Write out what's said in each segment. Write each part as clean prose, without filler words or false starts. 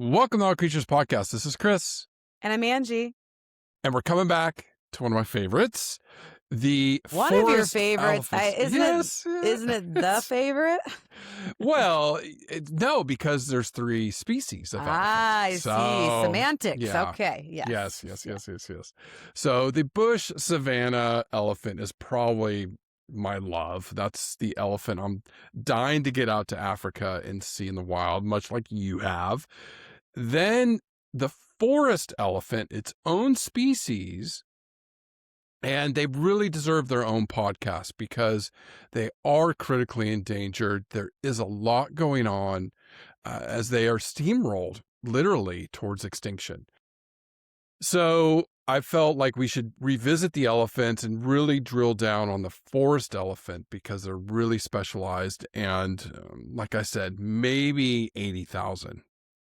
Welcome to All Creatures Podcast. This is Chris. And I'm Angie. And we're coming back to one of my favorites. One of your favorites. Isn't it the favorite? Well, no, because there's three species of elephant. I see. Semantics. Yeah. Okay. Yes. So the bush savanna elephant is probably my love. That's the elephant I'm dying to get out to Africa and see in the wild, much like you have. Then the forest elephant, its own species, and they really deserve their own podcast because they are critically endangered. There is a lot going on as they are steamrolled literally towards extinction. So I felt like we should revisit the elephants and really drill down on the forest elephant because they're really specialized. And like I said, maybe 80,000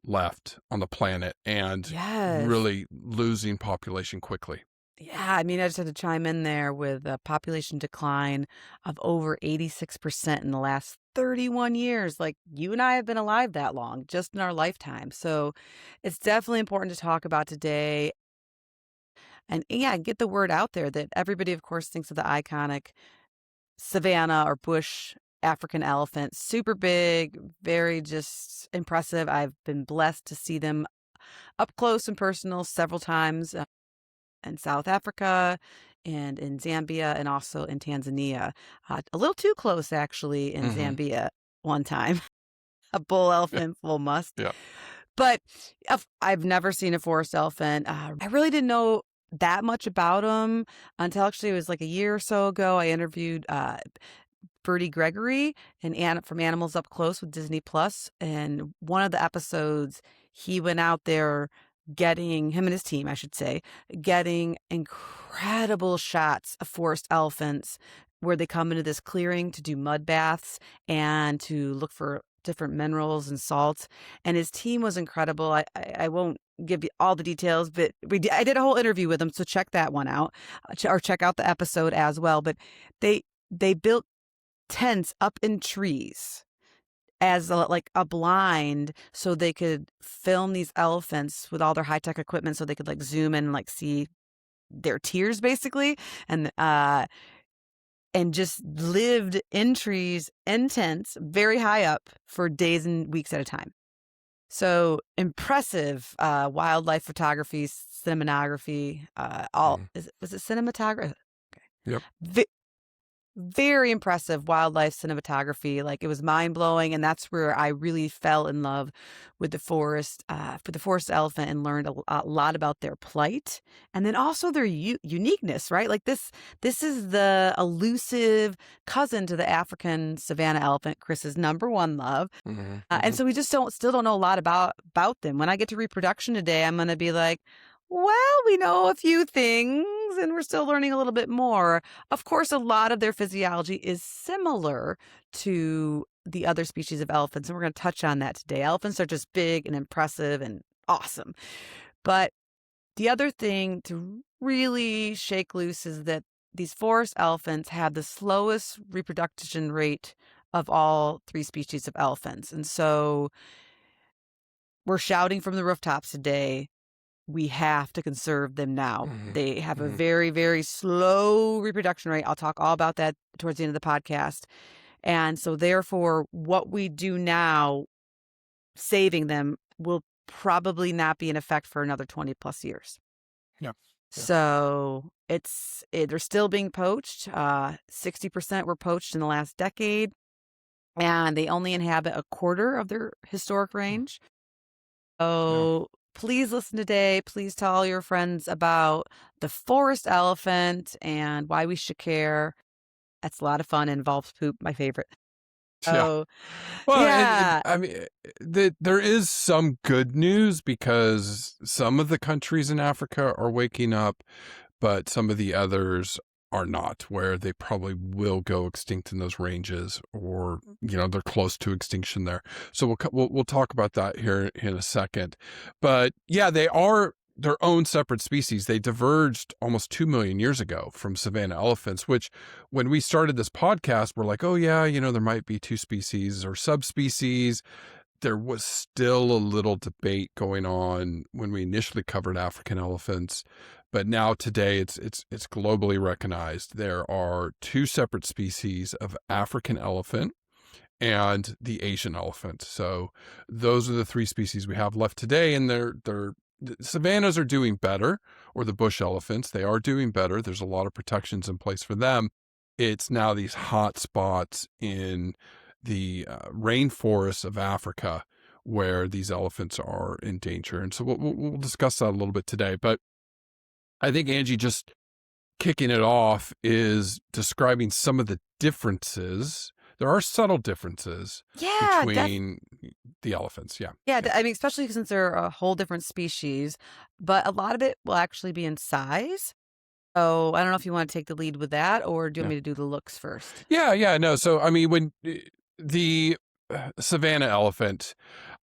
left on the planet and really losing population quickly. Yeah, I mean, I just had to chime in there with a population decline of over 86% in the last 31 years. Like, you and I have been alive that long, just in our lifetime. So it's definitely important to talk about today. And yeah, get the word out there that everybody, of course, thinks of the iconic savanna or bush African elephant. Super big, very just impressive. I've been blessed to see them up close and personal several times in South Africa and in Zambia and also in Tanzania. A little too close, actually, in Zambia one time. A bull elephant, full must. Yeah. But I've never seen a forest elephant. I really didn't know that much about them until actually it was like a year or so ago. I interviewed Bertie Gregory from Animals Up Close with Disney Plus, and one of the episodes he went out there him and his team, I should say, getting incredible shots of forest elephants where they come into this clearing to do mud baths and to look for different minerals and salts. And his team was incredible. I won't give you all the details, but I did a whole interview with them, so check that one out, or check out the episode as well. But they built tents up in trees as a blind so they could film these elephants with all their high-tech equipment so they could like zoom in and like see their tears basically, and just lived in trees in tents very high up for days and weeks at a time. So impressive wildlife photography, cinematography, was it cinematography? Yep. Very impressive wildlife cinematography. Like, it was mind blowing. And that's where I really fell in love with the forest elephant and learned a lot about their plight and then also their uniqueness, right? Like this is the elusive cousin to the African savanna elephant, Chris's number one love. And so we just still don't know a lot about them. When I get to reproduction today, I'm going to be like, well, we know a few things and we're still learning a little bit more. Of course, a lot of their physiology is similar to the other species of elephants, and we're going to touch on that today. Elephants are just big and impressive and awesome. But the other thing to really shake loose is that these forest elephants have the slowest reproduction rate of all three species of elephants. And so we're shouting from the rooftops today, we have to conserve them now. They have a very, very slow reproduction rate. I'll talk all about that towards the end of the podcast. And so therefore, what we do now, saving them, will probably not be in effect for another 20 plus years. Yeah. So they're still being poached. 60% were poached in the last decade, and they only inhabit a quarter of their historic range. So please listen today. Please tell all your friends about the forest elephant and why we should care. That's a lot of fun. It involves poop, my favorite. So, well, I mean, there is some good news because some of the countries in Africa are waking up, but some of the others are not, where they probably will go extinct in those ranges, or they're close to extinction there. So we'll talk about that here in a second. But yeah, they are their own separate species. They diverged almost 2 million years ago from savanna elephants, which when we started this podcast, we're like, oh yeah, there might be two species or subspecies. there was still a little debate going on when we initially covered African elephants, but now today it's globally recognized. There are two separate species of African elephant and the Asian elephant. So those are the three species we have left today, and the savannas are doing better, or the bush elephants, they are doing better. There's a lot of protections in place for them. It's now these hot spots in the rainforests of Africa where these elephants are in danger. And so we'll discuss that a little bit today. But I think, Angie, just kicking it off is describing some of the differences. There are subtle differences Yeah, between the elephants. Yeah. yeah. I mean, especially since they're a whole different species, but a lot of it will actually be in size. So I don't know if you want to take the lead with that, or do you want Yeah. me to do the looks first? Yeah. No. So, I mean, when the savanna elephant,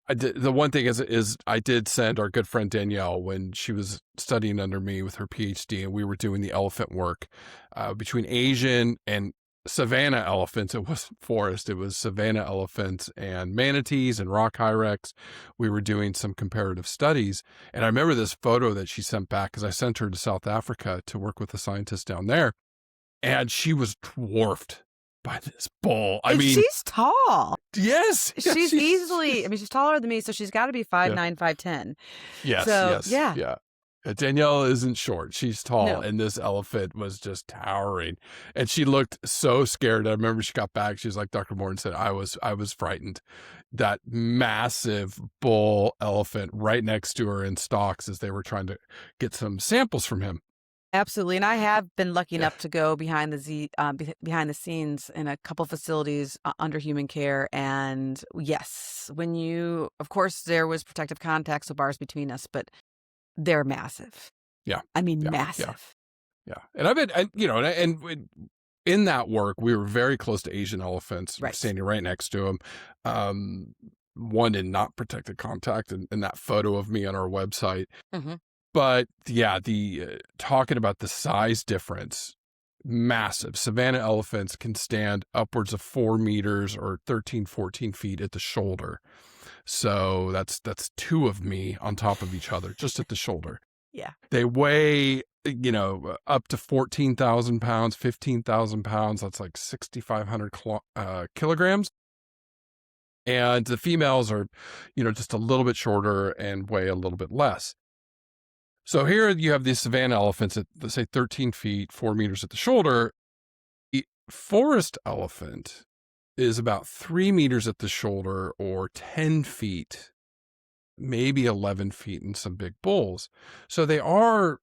the one thing is I did send our good friend Danielle when she was studying under me with her PhD, and we were doing the elephant work between Asian and savanna elephants. It wasn't forest, it was savanna elephants and manatees and rock hyrax. We were doing some comparative studies. And I remember this photo that she sent back because I sent her to South Africa to work with the scientists down there. And she was dwarfed by this bull. I And mean, she's tall. yes. She's easily, I mean, she's taller than me, so she's got to be 5'9", 5'10". Yes, So, yes, yeah. yeah. Danielle isn't short. She's tall, No. and this elephant was just towering. And she looked so scared. I remember she got back. She was like, Dr. Morton said, I was frightened. That massive bull elephant right next to her in stalks as they were trying to get some samples from him. Absolutely, and I have been lucky Yeah. enough to go behind behind the scenes in a couple facilities under human care, and yes, of course, there was protective contacts, so bars between us, but they're massive. Yeah. I mean, Yeah. massive. Yeah. And I've been, and in that work, we were very close to Asian elephants, Right. standing right next to them. One in not protected contact in that photo of me on our website. Mm-hmm. But yeah, the talking about the size difference, massive. Savanna elephants can stand upwards of 4 meters or 13, 14 feet at the shoulder. So that's two of me on top of each other, just at the shoulder. Yeah. They weigh, up to 14,000 pounds, 15,000 pounds. That's like 6,500 kilograms. And the females are, just a little bit shorter and weigh a little bit less. So here you have these savanna elephants at, let's say, 13 feet, 4 meters at the shoulder. The forest elephant is about 3 meters at the shoulder or 10 feet, maybe 11 feet in some big bulls. So they are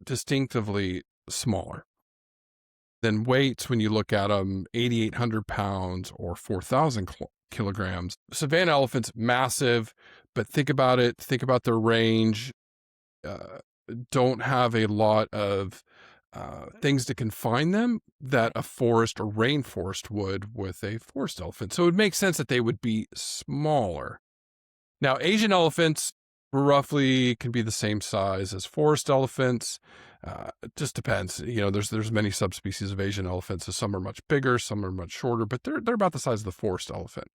distinctively smaller. Then weights, when you look at them, 8,800 pounds or 4,000 kilograms. Savanna elephants, massive, but think about it. Think about their range. Don't have a lot of things to confine them that a forest or rainforest would with a forest elephant. So it would make sense that they would be smaller. Now, Asian elephants roughly can be the same size as forest elephants. It just depends. There's many subspecies of Asian elephants. So some are much bigger, some are much shorter, but they're about the size of the forest elephant.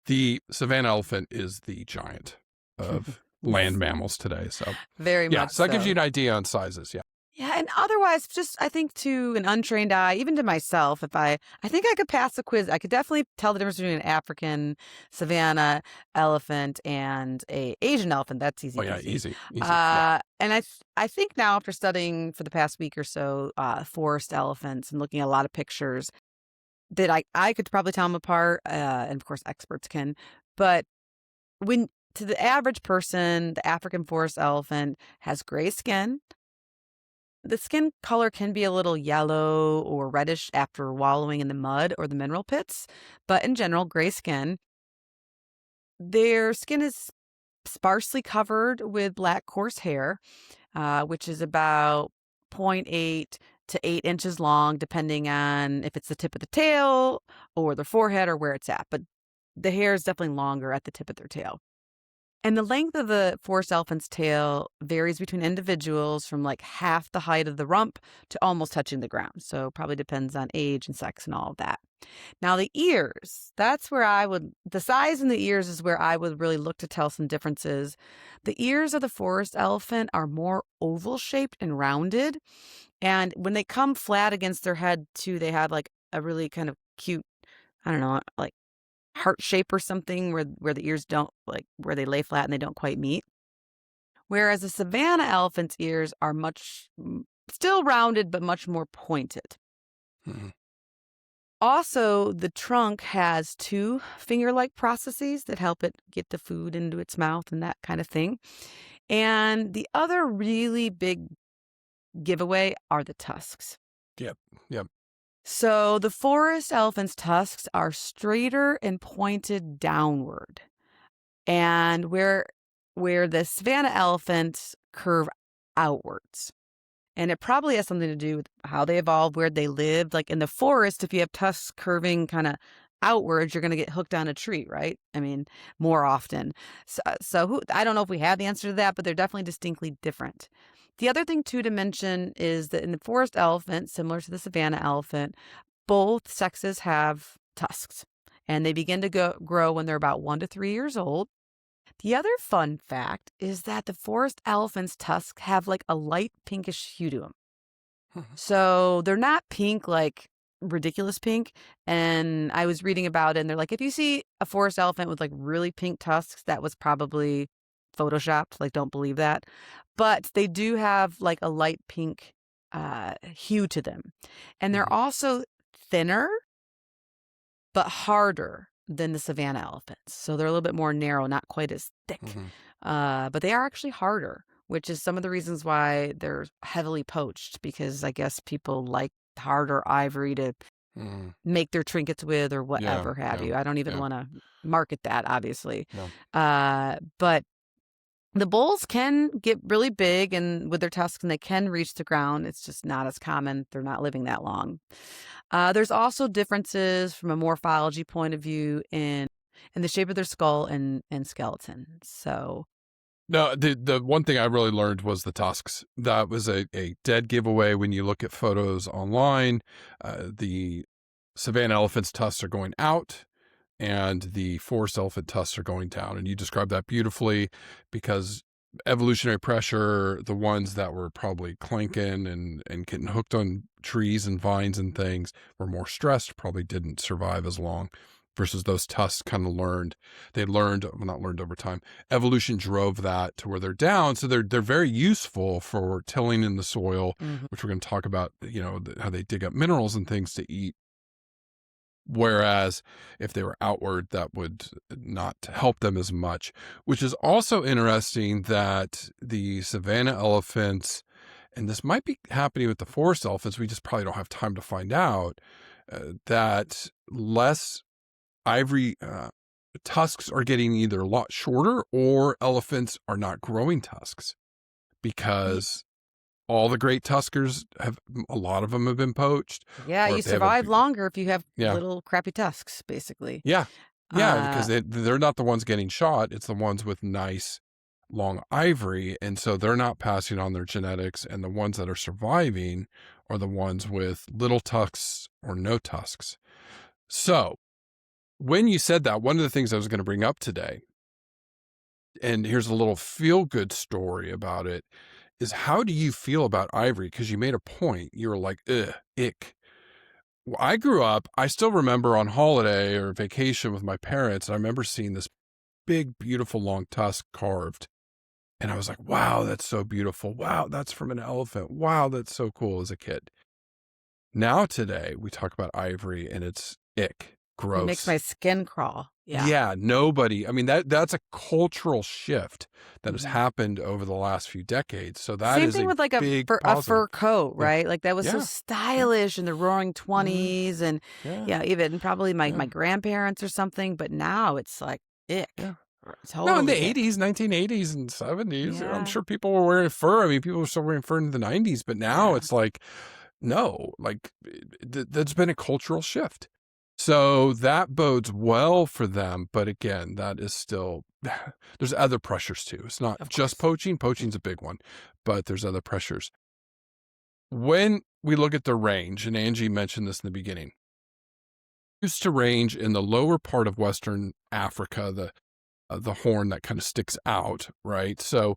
The savanna elephant is the giant of land mammals today. So Very much so that gives you an idea on sizes. Yeah. Yeah, and otherwise, just I think to an untrained eye, even to myself, if I think I could pass the quiz, I could definitely tell the difference between an African savanna elephant and a Asian elephant. That's easy. Oh yeah, easy. easy. Yeah. And I think now after studying for the past week or so, forest elephants and looking at a lot of pictures, that I could probably tell them apart, and of course experts can. But when to the average person, the African forest elephant has gray skin. The skin color can be a little yellow or reddish after wallowing in the mud or the mineral pits, but in general, gray skin. Their skin is sparsely covered with black coarse hair, which is about 0.8 to 8 inches long, depending on if it's the tip of the tail or the forehead or where it's at. But the hair is definitely longer at the tip of their tail. And the length of the forest elephant's tail varies between individuals from like half the height of the rump to almost touching the ground. So probably depends on age and sex and all of that. Now the ears, that's where the size and the ears is where I would really look to tell some differences. The ears of the forest elephant are more oval shaped and rounded. And when they come flat against their head too, they have like a really kind of cute, I don't know, like heart shape or something where the ears don't like where they lay flat and they don't quite meet. Whereas the savanna elephant's ears are still rounded but much more pointed. Mhm. Also, the trunk has two finger-like processes that help it get the food into its mouth and that kind of thing. And the other really big giveaway are the tusks. Yep. Yep. So the forest elephant's tusks are straighter and pointed downward. And where the savanna elephants curve outwards. And it probably has something to do with how they evolved, where they lived. Like in the forest, if you have tusks curving kind of outwards, you're going to get hooked on a tree, right? I mean, more often. I don't know if we have the answer to that, but they're definitely distinctly different. The other thing, too, to mention is that in the forest elephant, similar to the savanna elephant, both sexes have tusks. And they begin to grow when they're about 1 to 3 years old. The other fun fact is that the forest elephant's tusks have like a light pinkish hue to them. So they're not pink, like ridiculous pink. And I was reading about it and they're like, if you see a forest elephant with like really pink tusks, that was probably photoshopped. Like, don't believe that. But they do have like a light pink hue to them. And they're also thinner, but harder than the savanna elephants. So they're a little bit more narrow, not quite as thick. But they are actually harder, which is some of the reasons why they're heavily poached, because I guess people like harder ivory to make their trinkets with or whatever have you. I don't even want to market that, obviously. But the bulls can get really big and with their tusks and they can reach the ground. It's just not as common. They're not living that long. There's also differences from a morphology point of view in the shape of their skull and skeleton. So no, the one thing I really learned was the tusks. That was a dead giveaway when you look at photos online. The savanna elephant's tusks are going out and the forest elephant tusks are going down. And you described that beautifully because evolutionary pressure, the ones that were probably clanking and getting hooked on trees and vines and things were more stressed, probably didn't survive as long, versus those tusks kind of not learned over time. Evolution drove that to where they're down. So they're very useful for tilling in the soil, which we're going to talk about, how they dig up minerals and things to eat. Whereas if they were outward, that would not help them as much, which is also interesting that the savanna elephants, and this might be happening with the forest elephants, we just probably don't have time to find out, that less ivory tusks are getting either a lot shorter or elephants are not growing tusks because all the great tuskers a lot of them have been poached. Yeah, you survive longer if you have little crappy tusks, basically. Yeah. Yeah, because they're not the ones getting shot. It's the ones with nice long ivory. And so they're not passing on their genetics. And the ones that are surviving are the ones with little tusks or no tusks. So when you said that, one of the things I was going to bring up today, and here's a little feel-good story about it, is how do you feel about ivory? Because you made a point. You were like, ugh, ick. Well, I grew up, I still remember on holiday or vacation with my parents, and I remember seeing this big, beautiful long tusk carved. And I was like, wow, that's so beautiful. Wow, that's from an elephant. Wow, that's so cool as a kid. Now today, we talk about ivory and it's ick, gross. It makes my skin crawl. Yeah, nobody. I mean, that's a cultural shift that has happened over the last few decades. So that Same is thing with like a fur coat, right? Like that was so stylish in the roaring 20s and even probably my grandparents or something. But now it's like ick. Yeah. Totally no, in the 80s, 1980s and 70s, I'm sure people were wearing fur. I mean, people were still wearing fur in the 90s, but now it's like, no, like that's been a cultural shift. So that bodes well for them. But again, that is still, there's other pressures too. It's not Of just course. poaching. Poaching's a big one, but there's other pressures. When we look at the range, and Angie mentioned this in the beginning, used to range in the lower part of Western Africa, the horn that kind of sticks out, right? So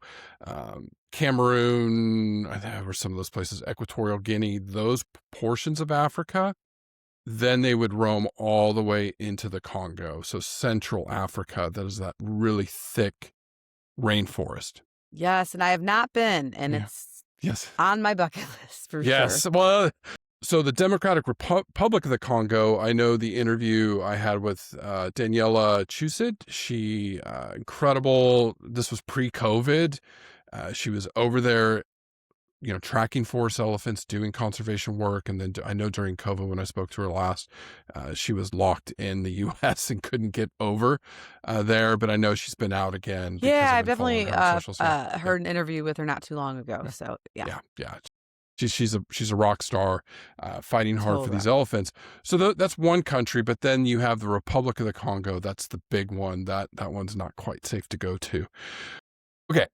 Cameroon, or some of those places, Equatorial Guinea, those portions of Africa, then they would roam all the way into the Congo. So Central Africa, that is that really thick rainforest. Yes, and I have not been, and Yeah. it's Yes. on my bucket list for sure. Yes. Well, so the Democratic Republic of the Congo, I know the interview I had with Daniela Chusid. She, incredible. This was pre-COVID. She was over there, tracking forest elephants, doing conservation work. And then I know during COVID, when I spoke to her last, she was locked in the U.S. and couldn't get over there. But I know she's been out again because Yeah, I've I've been following definitely her on social. So, yeah. heard an interview with her not too long ago. So yeah, Yeah. She's a rock star, fighting hard for total these rock. elephants. So that's one country, but then you have the Republic of the Congo. That's the big one. That one's not quite safe to go to. Okay,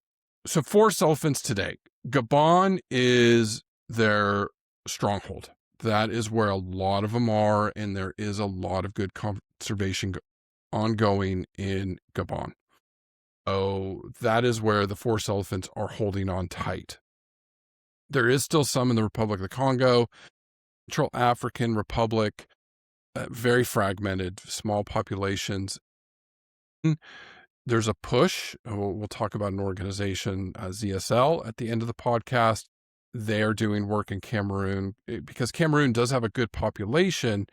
so forest elephants today. Gabon is their stronghold. That is where a lot of them are, and there is a lot of good conservation ongoing in Gabon. Oh, that is where the forest elephants are holding on tight. There is still some in the Republic of the Congo, Central African Republic, very fragmented, small populations. There's a push. We'll talk about an organization, ZSL, at the end of the podcast. They're doing work in Cameroon because Cameroon does have a good population.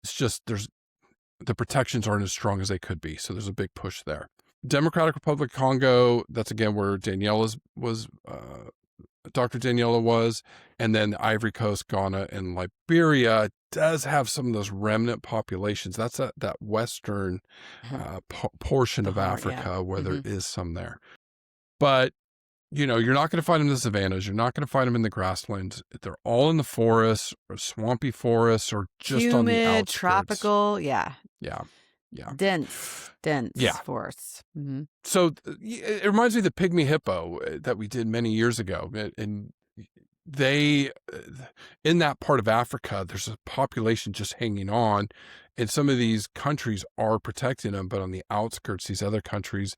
It's just the protections aren't as strong as they could be. So there's a big push there. Democratic Republic of Congo, that's again where Daniela was Dr. Daniela was, and then Ivory Coast, Ghana, and Liberia does have some of those remnant populations. That's that western portion of Africa where there is some there. But, you're not going to find them in the savannas. You're not going to find them in the grasslands. They're all in the forests or swampy forests or just Humid, on the outskirts. tropical, yeah. Dense forests. Mm-hmm. So it reminds me of the pygmy hippo that we did many years ago. And they, in that part of Africa, there's a population just hanging on. And some of these countries are protecting them, but on the outskirts, these other countries,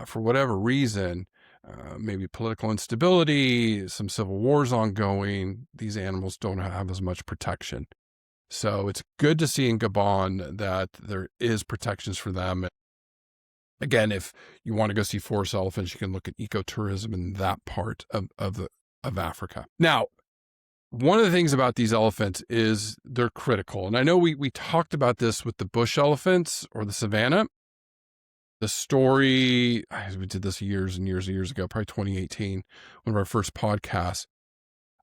for whatever reason, maybe political instability, some civil wars ongoing, these animals don't have as much protection. So it's good to see in Gabon that there is protections for them. Again, if you want to go see forest elephants, you can look at ecotourism in that part of Africa. Now, one of the things about these elephants is they're critical. And I know we talked about this with the bush elephants or the savanna. The story, we did this years and years and years ago, probably 2018, one of our first podcasts.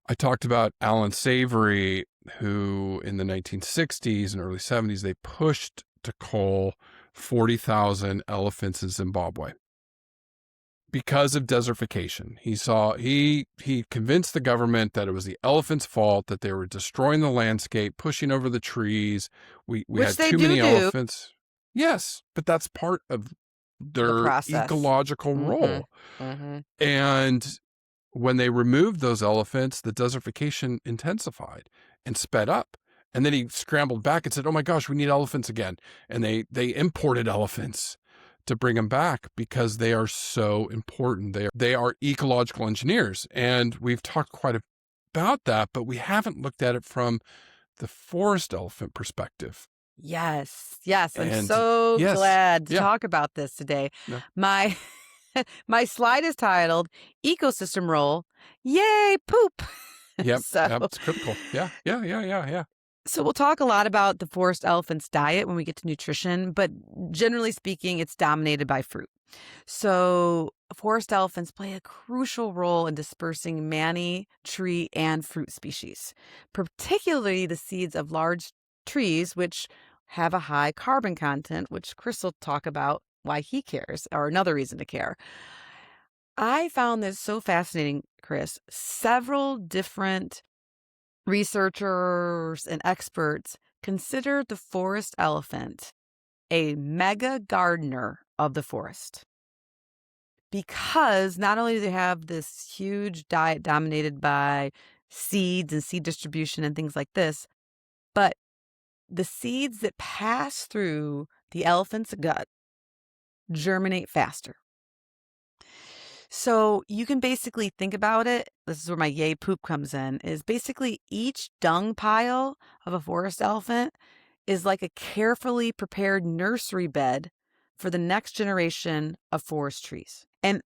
I talked about Alan Savory, who in the 1960s and early 70s, they pushed to cull 40,000 elephants in Zimbabwe because of desertification. He convinced the government that it was the elephants' fault, that they were destroying the landscape, pushing over the trees. We had too many elephants. Yes, but that's part of their ecological role. And when they removed those elephants, the desertification intensified and sped up. And then he scrambled back and said, oh my gosh, we need elephants again. And they imported elephants to bring them back because they are so important. They are ecological engineers. And we've talked quite about that, but we haven't looked at it from the forest elephant perspective. Yes. I'm so glad to talk about this today. No. My slide is titled Ecosystem Role. Yay, poop. Yep, it's critical. Yeah. So we'll talk a lot about the forest elephant's diet when we get to nutrition, but generally speaking, it's dominated by fruit. So forest elephants play a crucial role in dispersing many tree and fruit species, particularly the seeds of large trees, which have a high carbon content, which Chris will talk about why he cares, or another reason to care. I found this so fascinating, Chris. Several different researchers and experts Consider the forest elephant a mega gardener of the forest. Because not only do they have this huge diet dominated by seeds and seed distribution and things like this, but the seeds that pass through the elephant's gut germinate faster. So you can basically think about it. This is where my yay poop comes in, is basically each dung pile of a forest elephant is like a carefully prepared nursery bed for the next generation of forest trees. And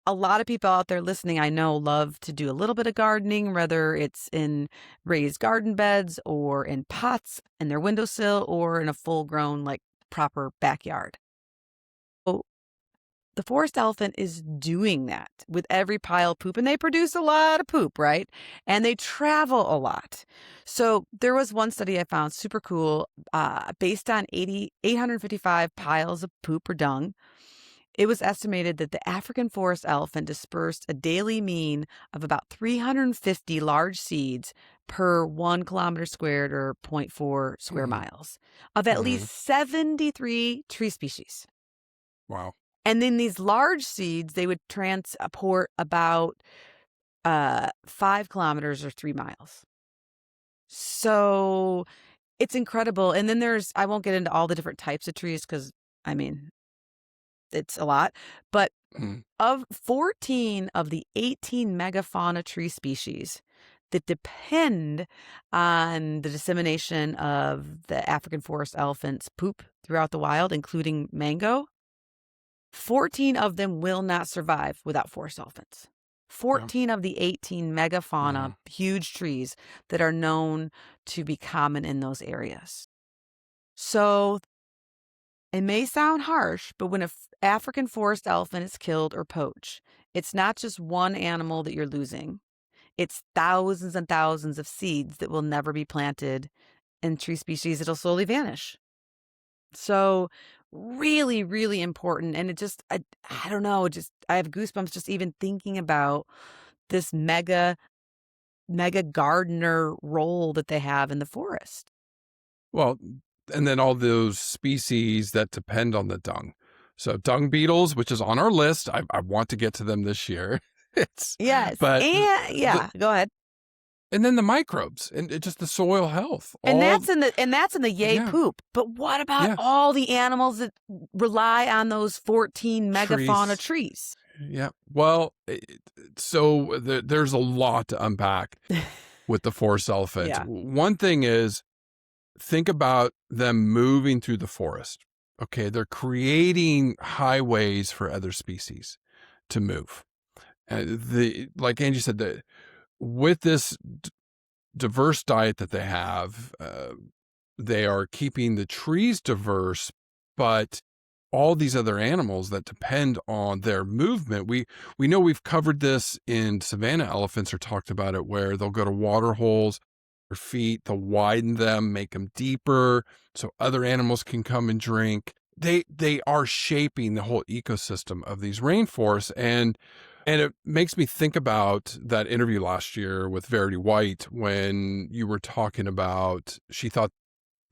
a lot of people out there listening, I know, love to do a little bit of gardening, whether it's in raised garden beds or in pots in their windowsill or in a full grown, like proper backyard. So the forest elephant is doing that with every pile of poop, and they produce a lot of poop, right? And they travel a lot. So there was one study I found super cool, based on 855 piles of poop or dung. It was estimated that the African forest elephant dispersed a daily mean of about 350 large seeds per 1 kilometer squared or 0.4 square Mm-hmm. miles of at Mm-hmm. least 73 tree species. Wow. And then these large seeds, they would transport about 5 kilometers or 3 miles. So it's incredible. And then I won't get into all the different types of trees because, I mean, it's a lot. But Mm-hmm. of 14 of the 18 megafauna tree species that depend on the dissemination of the African forest elephant's poop throughout the wild, including mango, 14 of them will not survive without forest elephants. Yeah. 14 of the 18 megafauna, Mm-hmm. huge trees that are known to be common in those areas. So it may sound harsh, but when an African forest elephant is killed or poached, it's not just one animal that you're losing. It's thousands and thousands of seeds that will never be planted in tree species that'll slowly vanish. So really, really important. And I don't know, I have goosebumps just even thinking about this mega gardener role that they have in the forest. Well, and then all those species that depend on the dung. So dung beetles, which is on our list. I want to get to them this year. It's Yes. but And the go ahead. and then the microbes and just the soil health. And All that's in the yay yeah, poop. But what about yeah. all the animals that rely on those 14 megafauna Trees. trees? Yeah. Well, so there's a lot to unpack with the forest elephant. Yeah. One thing is think about them moving through the forest. Okay, they're creating highways for other species to move. Like Angie said, with this diverse diet that they have, they are keeping the trees diverse, but all these other animals that depend on their movement. We know we've covered this in savanna elephants or talked about it, where they'll go to water holes or feet, they'll widen them, make them deeper so other animals can come and drink. They are shaping the whole ecosystem of these rainforests. And it makes me think about that interview last year with Verity White when you were talking about, she thought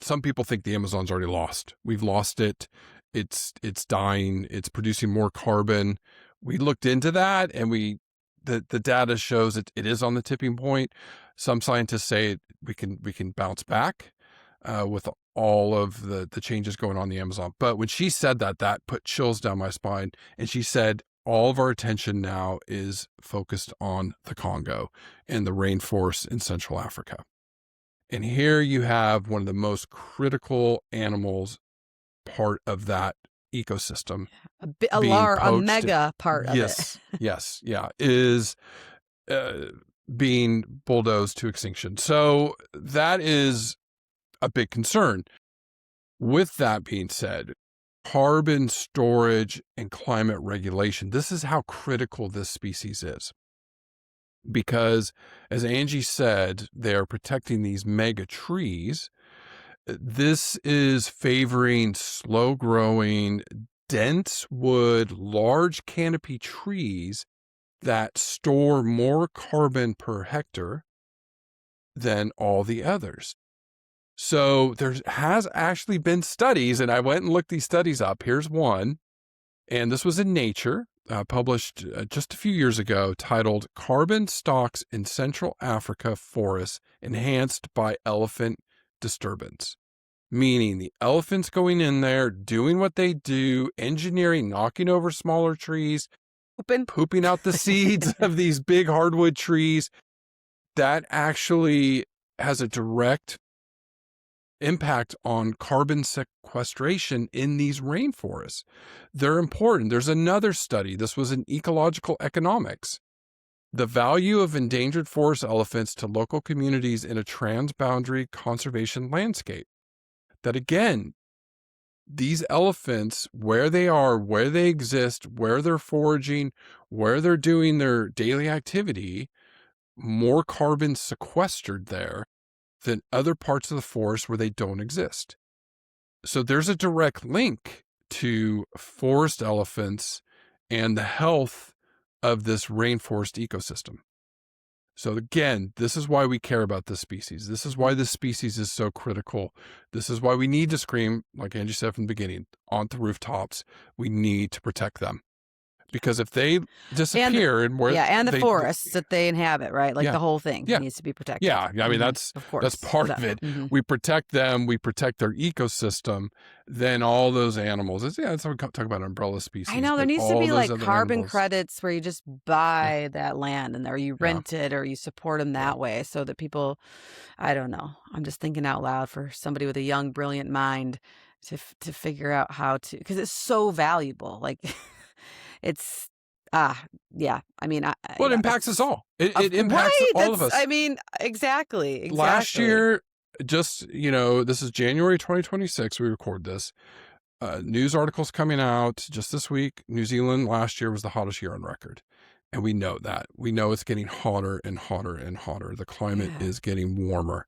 some people think the Amazon's already lost. We've lost it. It's dying. It's producing more carbon. We looked into that and the data shows it is on the tipping point. Some scientists say we can bounce back with all of the changes going on in the Amazon. But when she said that put chills down my spine. And she said, all of our attention now is focused on the Congo and the rainforest in Central Africa. And here you have one of the most critical animals part of that ecosystem being A poached. mega part of it. Yes, yeah, is being bulldozed to extinction. So that is a big concern. With that being said, carbon storage and climate regulation, this is how critical this species is. Because as Angie said, they are protecting these mega trees. This is favoring slow growing, dense wood, large canopy trees that store more carbon per hectare than all the others. So there has actually been studies, and I went and looked these studies up. Here's one, and this was in Nature, published just a few years ago, titled "Carbon Stocks in Central Africa Forests Enhanced by Elephant Disturbance." Meaning the elephants going in there, doing what they do, engineering, knocking over smaller trees, Open. pooping out the seeds of these big hardwood trees. That actually has a direct impact on carbon sequestration in these rainforests. They're important. There's another study. This was in Ecological Economics. The value of endangered forest elephants to local communities in a transboundary conservation landscape. That again, these elephants, where they are, where they exist, where they're foraging, where they're doing their daily activity, more carbon sequestered there than other parts of the forest where they don't exist. So there's a direct link to forest elephants and the health of this rainforest ecosystem. So again, this is why we care about this species. This is why this species is so critical. This is why we need to scream, like Angie said from the beginning, on the rooftops. We need to protect them. Because if they disappear and where and the forests that they inhabit, right? Like the whole thing needs to be protected. Yeah, I mean that's of course that's part of it. We protect them, we protect their ecosystem. Then all those animals. That's how we talk about umbrella species. I know there needs to be like carbon animals. credits where you just buy that land and or you rent it or you support them that way, so that people. I don't know. I'm just thinking out loud for somebody with a young, brilliant mind to figure out how to, because it's so valuable. Like. It's yeah. I mean, well, it impacts us all. It impacts all of us. I mean, exactly. Last year, just this is January 2026. We record this. News articles coming out just this week. New Zealand last year was the hottest year on record, and we know that. We know it's getting hotter and hotter and hotter. The climate is getting warmer.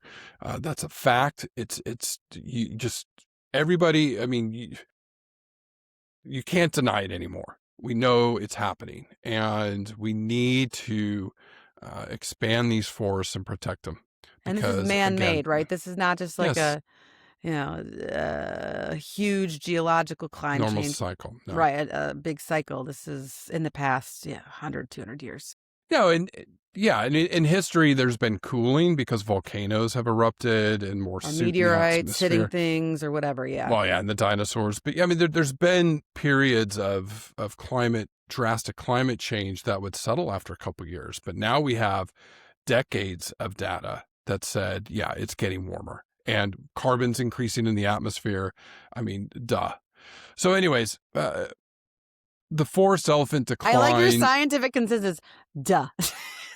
That's a fact. It's you just everybody. I mean, you can't deny it anymore. We know it's happening, and we need to expand these forests and protect them. And this is man-made, right? This is not just like a huge geological climate normal change. cycle. No. Right, a big cycle. This is in the past, 100, 200 years. No, and in history, there's been cooling because volcanoes have erupted and more meteorites hitting things or whatever. Yeah. Well, and the dinosaurs. But I mean, there's been periods of drastic climate change that would settle after a couple of years. But now we have decades of data that said, it's getting warmer and carbon's increasing in the atmosphere. I mean, duh. So, anyways. The forest elephant decline. I like your scientific consensus. Duh.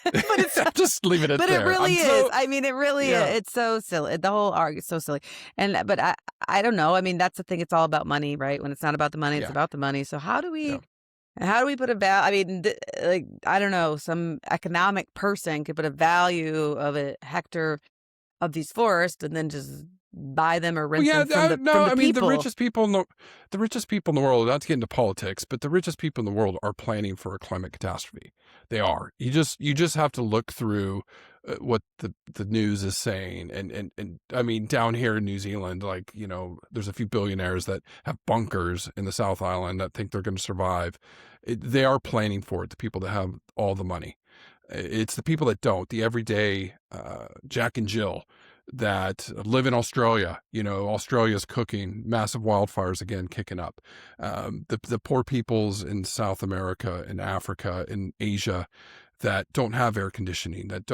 But it's just leave it at that. But it really is. I mean, it really is. It's so silly. The whole argument is so silly. But I don't know. I mean, that's the thing. It's all about money, right? When it's not about the money, it's about the money. So how do we put a value? I mean, I don't know. Some economic person could put a value of a hectare of these forests and then just buy them or rent them from the people. The richest people in the world, not to get into politics, but the richest people in the world are planning for a climate catastrophe. They are. You just have to look through what the news is saying. And I mean, down here in New Zealand, like, there's a few billionaires that have bunkers in the South Island that think they're going to survive. They are planning for it, the people that have all the money. It's the people that don't, the everyday Jack and Jill that live in Australia. Australia's cooking, massive wildfires again kicking up. The poor peoples in South America, in Africa, in Asia that don't have air conditioning, that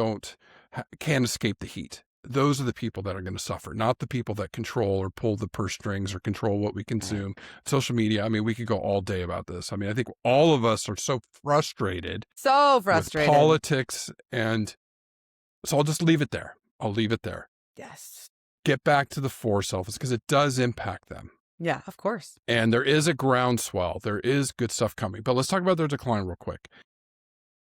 can't escape the heat. Those are the people that are going to suffer, not the people that control or pull the purse strings or control what we consume. Social media, I mean, we could go all day about this. I mean, I think all of us are so frustrated. With politics, and so I'll just leave it there. Yes. Get back to the forest elephants because it does impact them. Yeah, of course. And there is a groundswell. There is good stuff coming. But let's talk about their decline real quick.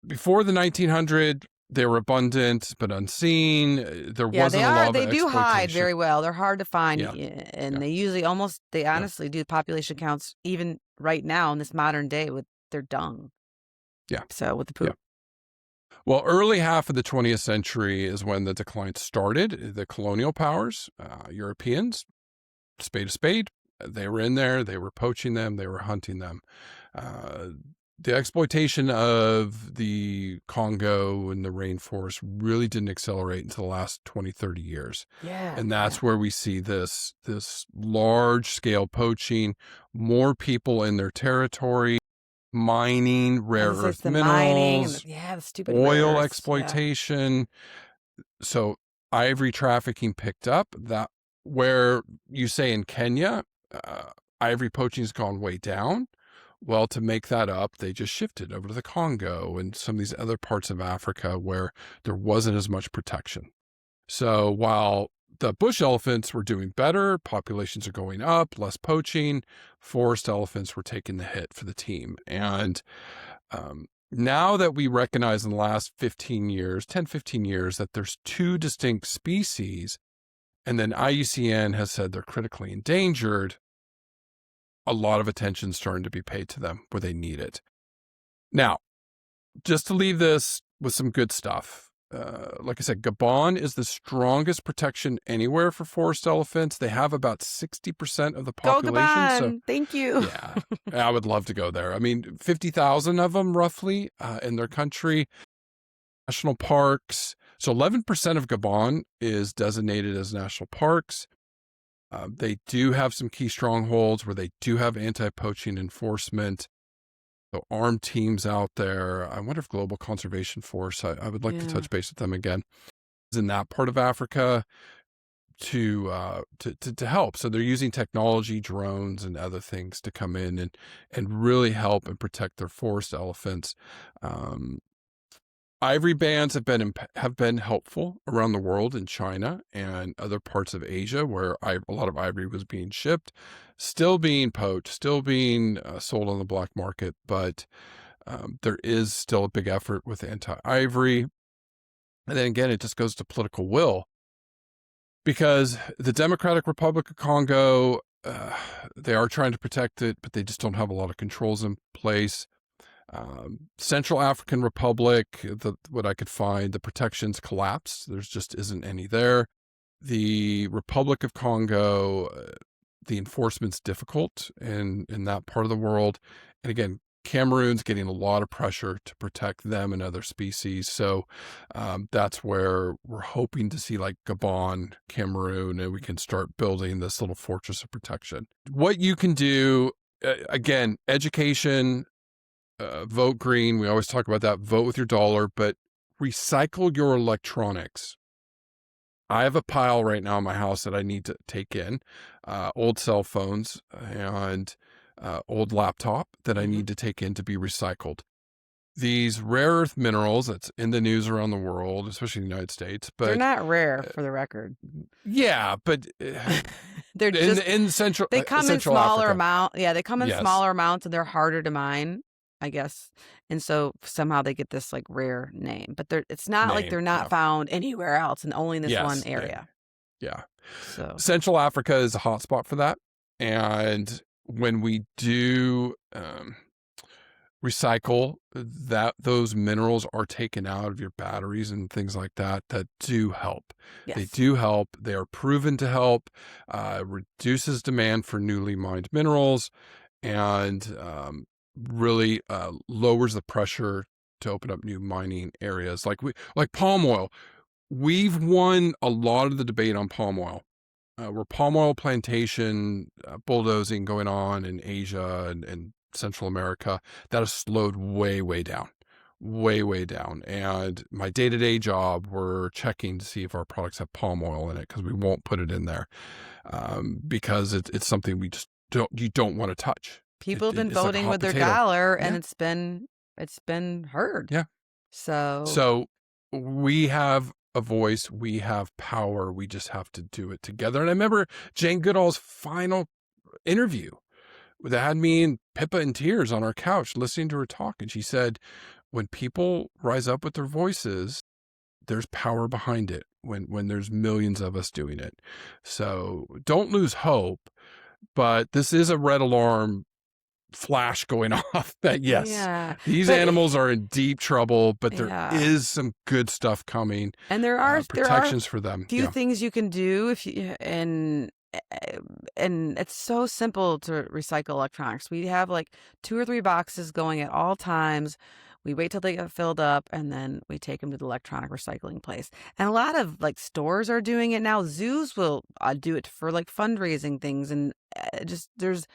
Before the 1900, they were abundant but unseen. There wasn't a lot of They do hide exploitation. very well. They're hard to find. And they usually they honestly do population counts even right now in this modern day with their dung. Yeah. So with the poop. Well, early half of the 20th century is when the decline started. The colonial powers, Europeans, spade a spade, they were in there, they were poaching them, they were hunting them. Uh, the exploitation of the Congo and the rainforest really didn't accelerate until the last 20, 30 years. Yeah, And yeah. that's where we see this large scale poaching, more people in their territory, mining I was rare gonna say it's earth the mining and minerals, the stupid rare oil earths. Yeah. exploitation. So ivory trafficking picked up. That where you say in Kenya, ivory poaching's gone way down. Well, to make that up, they just shifted over to the Congo and some of these other parts of Africa where there wasn't as much protection. So while the bush elephants were doing better, populations are going up, less poaching, forest elephants were taking the hit for the team. And now that we recognize in the last 15 years, 10, 15 years, that there's two distinct species, and then IUCN has said they're critically endangered, a lot of attention's starting to be paid to them where they need it. Now, just to leave this with some good stuff. Like I said, Gabon is the strongest protection anywhere for forest elephants. They have about 60% of the Go population. So Gabon! Thank you. yeah, I would love to go there. I mean, 50,000 of them roughly in their country. National parks. So 11% of Gabon is designated as national parks. They do have some key strongholds where they do have anti-poaching enforcement. So armed teams out there. I wonder if Global Conservation Force, I would like to Yeah. touch base with them again, is in that part of Africa to help. So they're using technology, drones, and other things to come in and really help and protect their forest elephants. Ivory bans have been helpful around the world in China and other parts of Asia where a lot of ivory was being shipped, still being poached, still being sold on the black market. But there is still a big effort with anti-ivory. And then again, it just goes to political will because the Democratic Republic of Congo, they are trying to protect it, but they just don't have a lot of controls in place. Central African Republic, what I could find, the protections collapsed. There's just isn't any there. The Republic of Congo, the enforcement's difficult in that part of the world. And again, Cameroon's getting a lot of pressure to protect them and other species. So that's where we're hoping to see like Gabon, Cameroon, and we can start building this little fortress of protection. What you can do, again, education, vote green. We always talk about that. Vote with your dollar, but recycle your electronics. I have a pile right now in my house that I need to take in, old cell phones and old laptop that I need to take in to be recycled. These rare earth minerals that's in the news around the world, especially in the United States, but They're not rare, for the record. yeah, but They're just in central they come in Central smaller Africa. amount. Yeah, they come in Yes. smaller amounts and they're harder to mine, I guess. And so somehow they get this like rare name. But it's not like they're not found anywhere else and only in this one area. Yeah. So Central Africa is a hotspot for that. And when we do recycle, those minerals are taken out of your batteries and things like that do help. yes. They do help. They are proven to help, reduces demand for newly mined minerals, and really lowers the pressure to open up new mining areas. Like palm oil. We've won a lot of the debate on palm oil. Where palm oil plantation bulldozing going on in Asia and Central America, that has slowed way, way down. Way, way down. And my day-to-day job, we're checking to see if our products have palm oil in it because we won't put it in there because it's something you don't want to touch. People have been voting with their dollar and it's been heard. Yeah. So we have a voice, we have power, we just have to do it together. And I remember Jane Goodall's final interview that had me and Pippa in tears on our couch listening to her talk. And she said, when people rise up with their voices, there's power behind it when there's millions of us doing it. So don't lose hope, but this is a red alarm flash going off that, yes, Yeah. these But animals are in deep trouble, but there yeah. is some good stuff coming, And there are protections for them. few Yeah. things you can do if you and it's so simple to recycle electronics. We have like 2 or 3 boxes going at all times. We wait till they get filled up and then we take them to the electronic recycling place. And a lot of like stores are doing it now. Zoos will do it for like fundraising things and just there's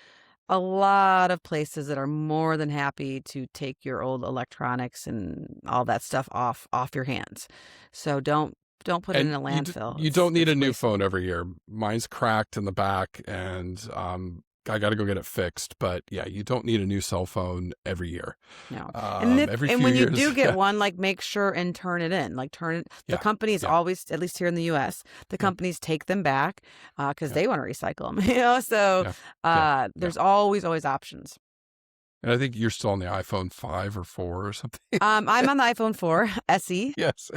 a lot of places that are more than happy to take your old electronics and all that stuff off your hands. So don't put it in And a landfill. you don't need It's a new wasteful. phone every year. Mine's cracked in the back, and I got to go get it fixed. But yeah, you don't need a new cell phone every year. No. Every And few when you years. do get Yeah, one, like make sure and turn it in. Like turn it the yeah, companies yeah, always, at least here in the US, the yeah, companies take them back because yeah, they want to recycle them. So yeah, yeah, yeah. there's always options. And I think you're still on the iPhone 5 or 4 or something. I'm on the iPhone 4 SE. Yes,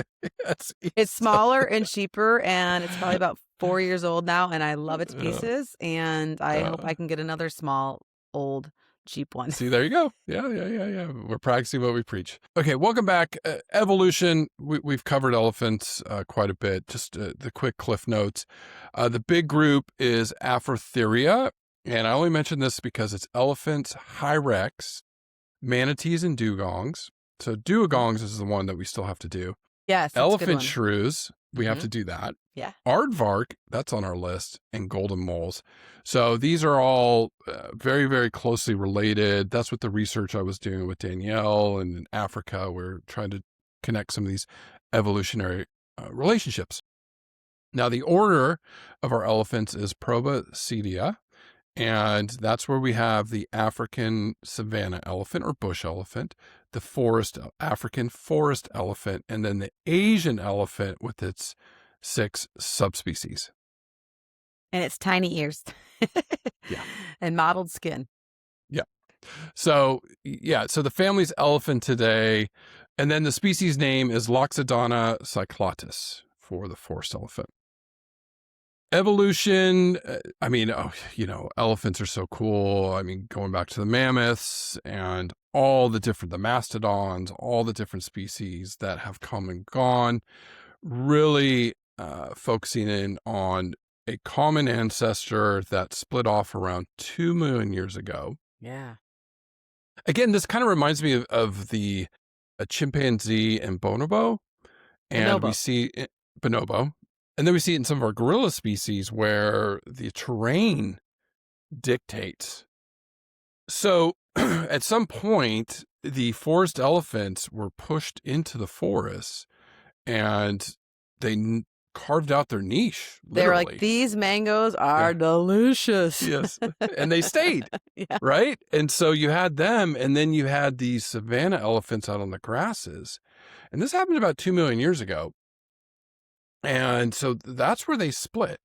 yes. It's So, smaller and cheaper, and it's probably about 4 years old now, and I love it to uh, pieces, and I hope uh, I can get another small, old, cheap one. see, there you go. Yeah, yeah, yeah, yeah. We're practicing what we preach. Okay, welcome back. Evolution. We've covered elephants quite a bit. Just the quick cliff notes. The big group is Afrotheria, and I only mention this because it's elephants, hyrax, manatees, and dugongs. So dugongs is the one that we still have to do. Yes, that's a good Elephant one. shrews, we have Mhm. to do that. Yeah. Aardvark, that's on our list, and golden moles. So these are all very, very closely related. That's what the research I was doing with Danielle and in Africa. We're trying to connect some of these evolutionary relationships. Now, the order of our elephants is Proboscidea, and that's where we have the African savanna elephant or bush elephant, the African forest elephant, and then the Asian elephant with its 6 subspecies. And it's tiny ears. Yeah. And mottled skin. Yeah. So, yeah. So the family's elephant today, and then the species name is Loxodona cyclotis for the forest elephant. Evolution, I mean, elephants are so cool. I mean, going back to the mammoths and the mastodons, all the different species that have come and gone, really focusing in on a common ancestor that split off around 2 million years ago. Yeah. Again, this kind of reminds me of the chimpanzee and bonobo, and we Bonobo. see bonobo, and then we see it in some of our gorilla species where the terrain dictates. So at some point, the forest elephants were pushed into the forests, and they carved out their niche, They were like, literally. these mangoes are Yeah. delicious. Yes. And they stayed, Yeah. right? And so you had them, and then you had these savanna elephants out on the grasses. And this happened about 2 million years ago. And so that's where they split.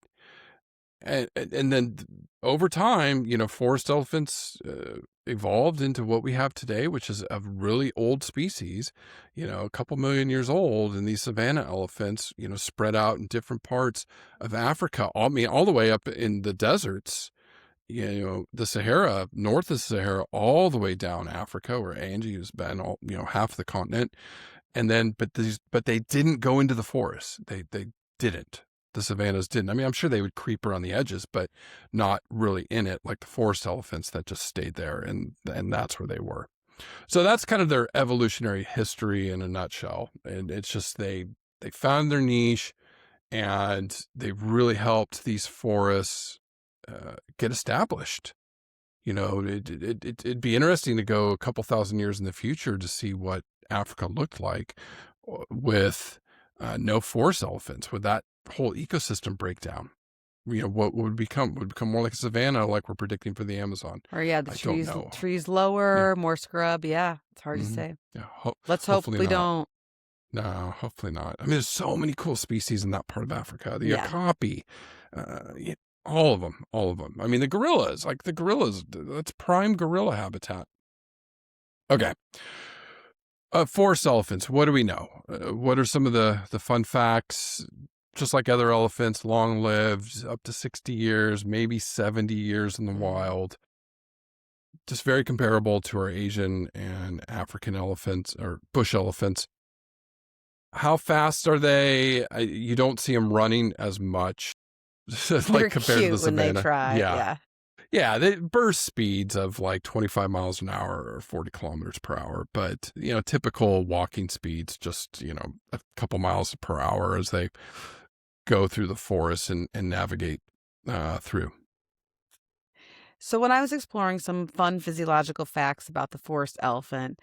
And then over time, forest elephants evolved into what we have today, which is a really old species, a couple million years old. And these savanna elephants, spread out in different parts of Africa, all the way up in the deserts, the Sahara, north of the Sahara, all the way down Africa, where Angie has been half the continent. And then, but they didn't go into the forest. They didn't. The savannas didn't. I mean, I'm sure they would creep around the edges, but not really in it, like the forest elephants that just stayed there, and that's where they were. So that's kind of their evolutionary history in a nutshell. And it's just they found their niche, and they really helped these forests get established. It'd be interesting to go a couple thousand years in the future to see what Africa looked like with no forest elephants. Would that whole ecosystem break down? What would become more like a savanna, like we're predicting for the Amazon? Or yeah, the I don't know. trees Yeah. lower, more scrub. Yeah, it's hard to Mhm. say. Yeah. Let's hope Hopefully we not. don't. No, hopefully not. I mean, there's so many cool species in that part of Africa. The Yeah. okapi, all of them, all of them. I mean, the gorillas, that's prime gorilla habitat. Okay. Forest elephants, what do we know? What are some of the fun facts? Just like other elephants, long-lived, up to 60 years, maybe 70 years in the Mm. wild. just very comparable to our Asian and African elephants or bush elephants. How fast are they? You don't see them running as much, like They're compared to the cute when they savannah. try, Yeah. yeah. Yeah, they burst speeds of like 25 miles an hour or 40 kilometers per hour. But, typical walking speeds, just, a couple miles per hour as they go through the forest and navigate through. So when I was exploring some fun physiological facts about the forest elephant,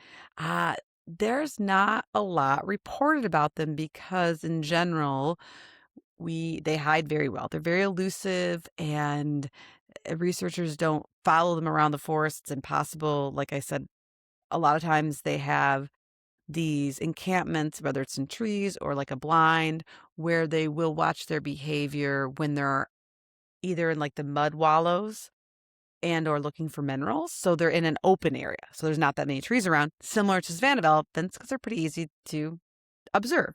there's not a lot reported about them because in general, they hide very well. They're very elusive and researchers don't follow them around the forest. It's impossible. Like I said, a lot of times they have these encampments, whether it's in trees or like a blind, where they will watch their behavior when they're either in like the mud wallows and or looking for minerals. So they're in an open area. So there's not that many trees around, similar to savanna elephants, because they're pretty easy to observe.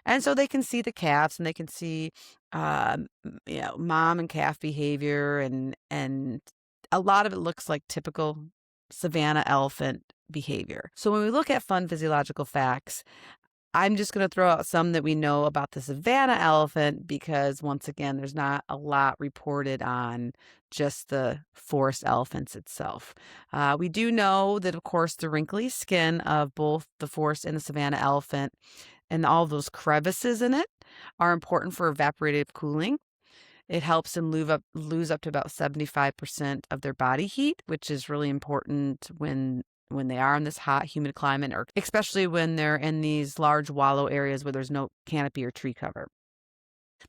And so they can see the calves and they can see, mom and calf behavior, and a lot of it looks like typical savanna elephant behavior. So when we look at fun physiological facts, I'm just going to throw out some that we know about the savanna elephant because, once again, there's not a lot reported on just the forest elephants itself. We do know that, of course, the wrinkly skin of both the forest and the savanna elephant and all those crevices in it are important for evaporative cooling. It helps them lose up to about 75% of their body heat, which is really important when they are in this hot, humid climate, or especially when they're in these large wallow areas where there's no canopy or tree cover.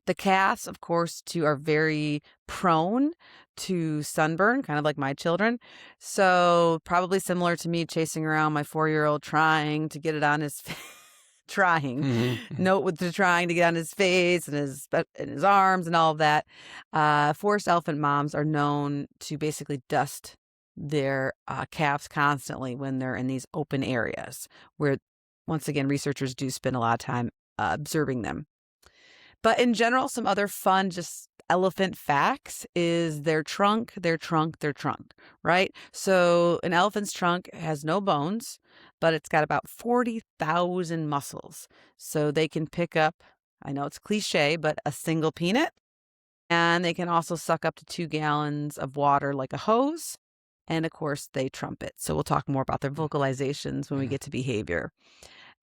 The calves, of course, too, are very prone to sunburn, kind of like my children. So probably similar to me chasing around my 4-year-old trying to get it on his trying, Mm-hmm. note with the trying to get on his face and his arms and all of that. Forest elephant moms are known to basically dust their calves constantly when they're in these open areas where, once again, researchers do spend a lot of time observing them. But in general, some other fun, just elephant facts is their trunk, right? So an elephant's trunk has no bones, but it's got about 40,000 muscles. So they can pick up, I know it's cliche, but a single peanut. And they can also suck up to 2 gallons of water like a hose. And of course, they trumpet. So we'll talk more about their vocalizations when we get to behavior.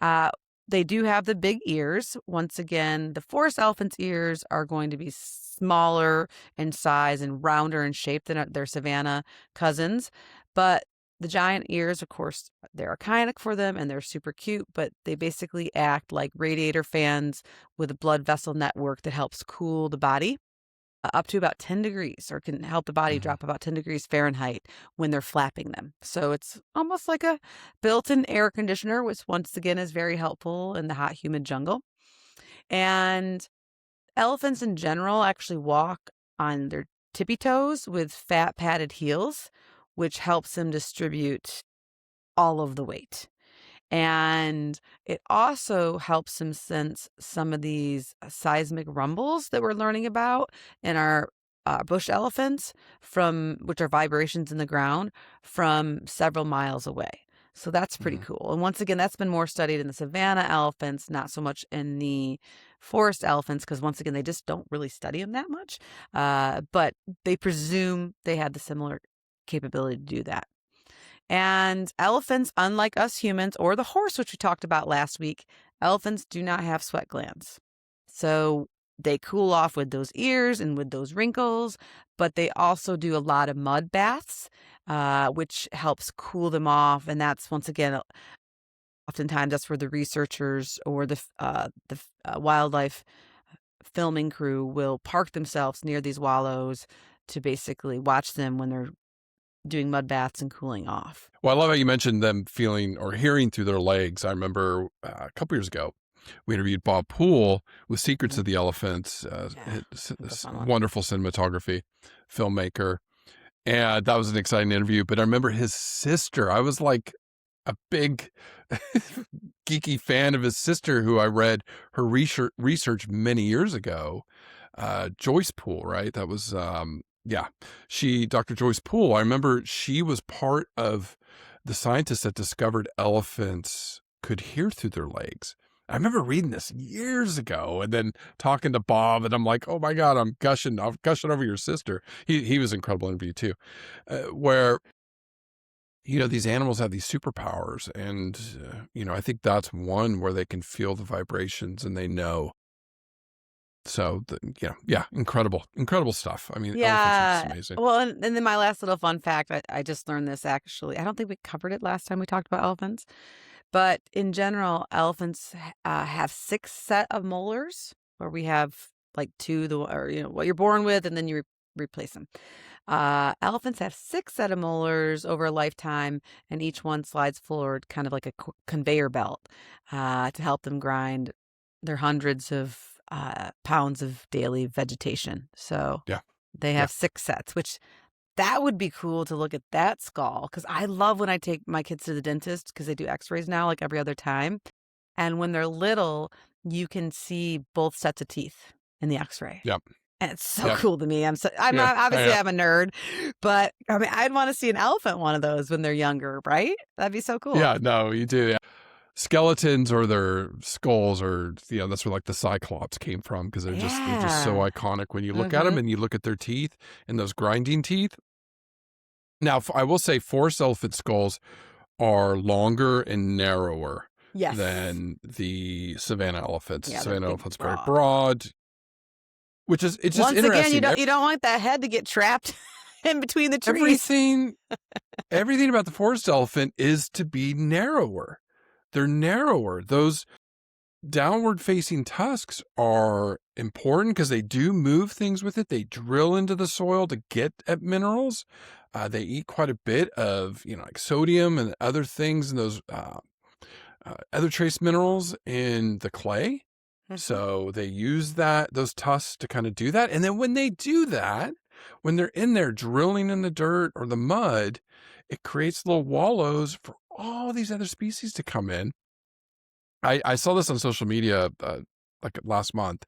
Uh, they do have the big ears. Once again, the forest elephant's ears are going to be smaller in size and rounder in shape than their savanna cousins. But the giant ears, of course, they're archaic for them and they're super cute, but they basically act like radiator fans with a blood vessel network that helps cool the body up to about 10 degrees, or can help the body Mm-hmm. drop about 10 degrees Fahrenheit when they're flapping them. So it's almost like a built-in air conditioner, which once again is very helpful in the hot, humid jungle. And elephants in general actually walk on their tippy toes with fat padded heels, which helps them distribute all of the weight. And it also helps them sense some of these seismic rumbles that we're learning about in our bush elephants, from which are vibrations in the ground from several miles away. So that's pretty Mm-hmm. cool. And once again, that's been more studied in the savanna elephants, not so much in the forest elephants, because once again, they just don't really study them that much. But they presume they had the similar capability to do that. And elephants, unlike us humans or the horse, which we talked about last week, elephants do not have sweat glands. So they cool off with those ears and with those wrinkles, but they also do a lot of mud baths, which helps cool them off. And that's, once again, oftentimes that's where the researchers or the wildlife filming crew will park themselves near these wallows to basically watch them when they're doing mud baths and cooling off. Well, I love how you mentioned them feeling or hearing through their legs. I remember a couple years ago, we interviewed Bob Poole with Secrets Mhm. of the Elephants, Yeah, that's a fun one. wonderful cinematography filmmaker. And that was an exciting interview. But I remember his sister. I was like a big geeky fan of his sister, who I read her research many years ago. Joyce Poole, right? That was Yeah. Dr. Joyce Poole, I remember she was part of the scientists that discovered elephants could hear through their legs. I remember reading this years ago and then talking to Bob, and I'm like, oh my God, I'm gushing over your sister. He was an incredible interview too, where, these animals have these superpowers. And, I think that's one where they can feel the vibrations and they know. So, yeah, incredible stuff. I mean, elephants are just Yeah. amazing. Well, and then my last little fun fact, I just learned this actually. I don't think we covered it last time we talked about elephants, but in general, elephants have 6 set of molars, where we have like two, or what you're born with, and then you replace them. Elephants have 6 set of molars over a lifetime, and each one slides forward kind of like a conveyor belt to help them grind their hundreds of pounds of daily vegetation. So Yeah. they Yeah. have 6 sets, which that would be cool to look at that skull. Because I love when I take my kids to the dentist, because they do x-rays now like every other time. And when they're little, you can see both sets of teeth in the x-ray. Yep. And it's so Yep. cool to me. I'm Yeah. not, obviously Yeah. I'm a nerd, but I mean, I'd want to see an elephant one of those when they're younger, right? That'd be so cool. Yeah. No, you do. Yeah. Skeletons or their skulls, or that's where like the Cyclops came from, because they're just so Yeah. iconic when you look at them and you look at their teeth and those grinding teeth. Now, I will say forest elephant skulls are longer and narrower Yes. than the savanna elephants. Yeah, they're Savanna big, elephants very broad. broad, which is it's just Once again, interesting. you don't want that head to get trapped in between the trees. Everything about the forest elephant is to be narrower. They're narrower. Those downward facing tusks are important because they do move things with it. They drill into the soil to get at minerals. They eat quite a bit of, like sodium and other things, and those other trace minerals in the clay. So they use those tusks to kind of do that. And then when they do that, when they're in there drilling in the dirt or the mud, it creates little wallows for all these other species to come in. I saw this on social media like last month.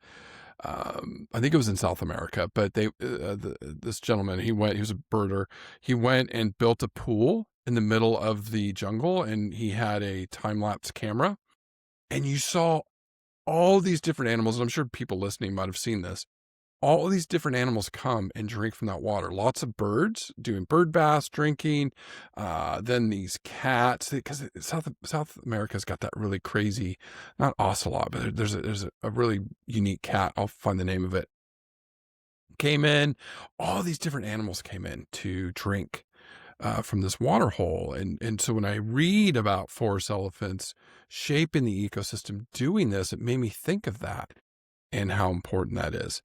I think it was in South America, but this gentleman, he was a birder. He went and built a pool in the middle of the jungle, and he had a time-lapse camera, and you saw all these different animals. And I'm sure people listening might have seen this. All these different animals come and drink from that water. Lots of birds doing bird baths, drinking. Then these cats, because South America's got that really crazy, not ocelot, but there's a really unique cat. I'll find the name of it. Came in, all these different animals came in to drink from this water hole. And so when I read about forest elephants shaping the ecosystem, doing this, it made me think of that and how important that is.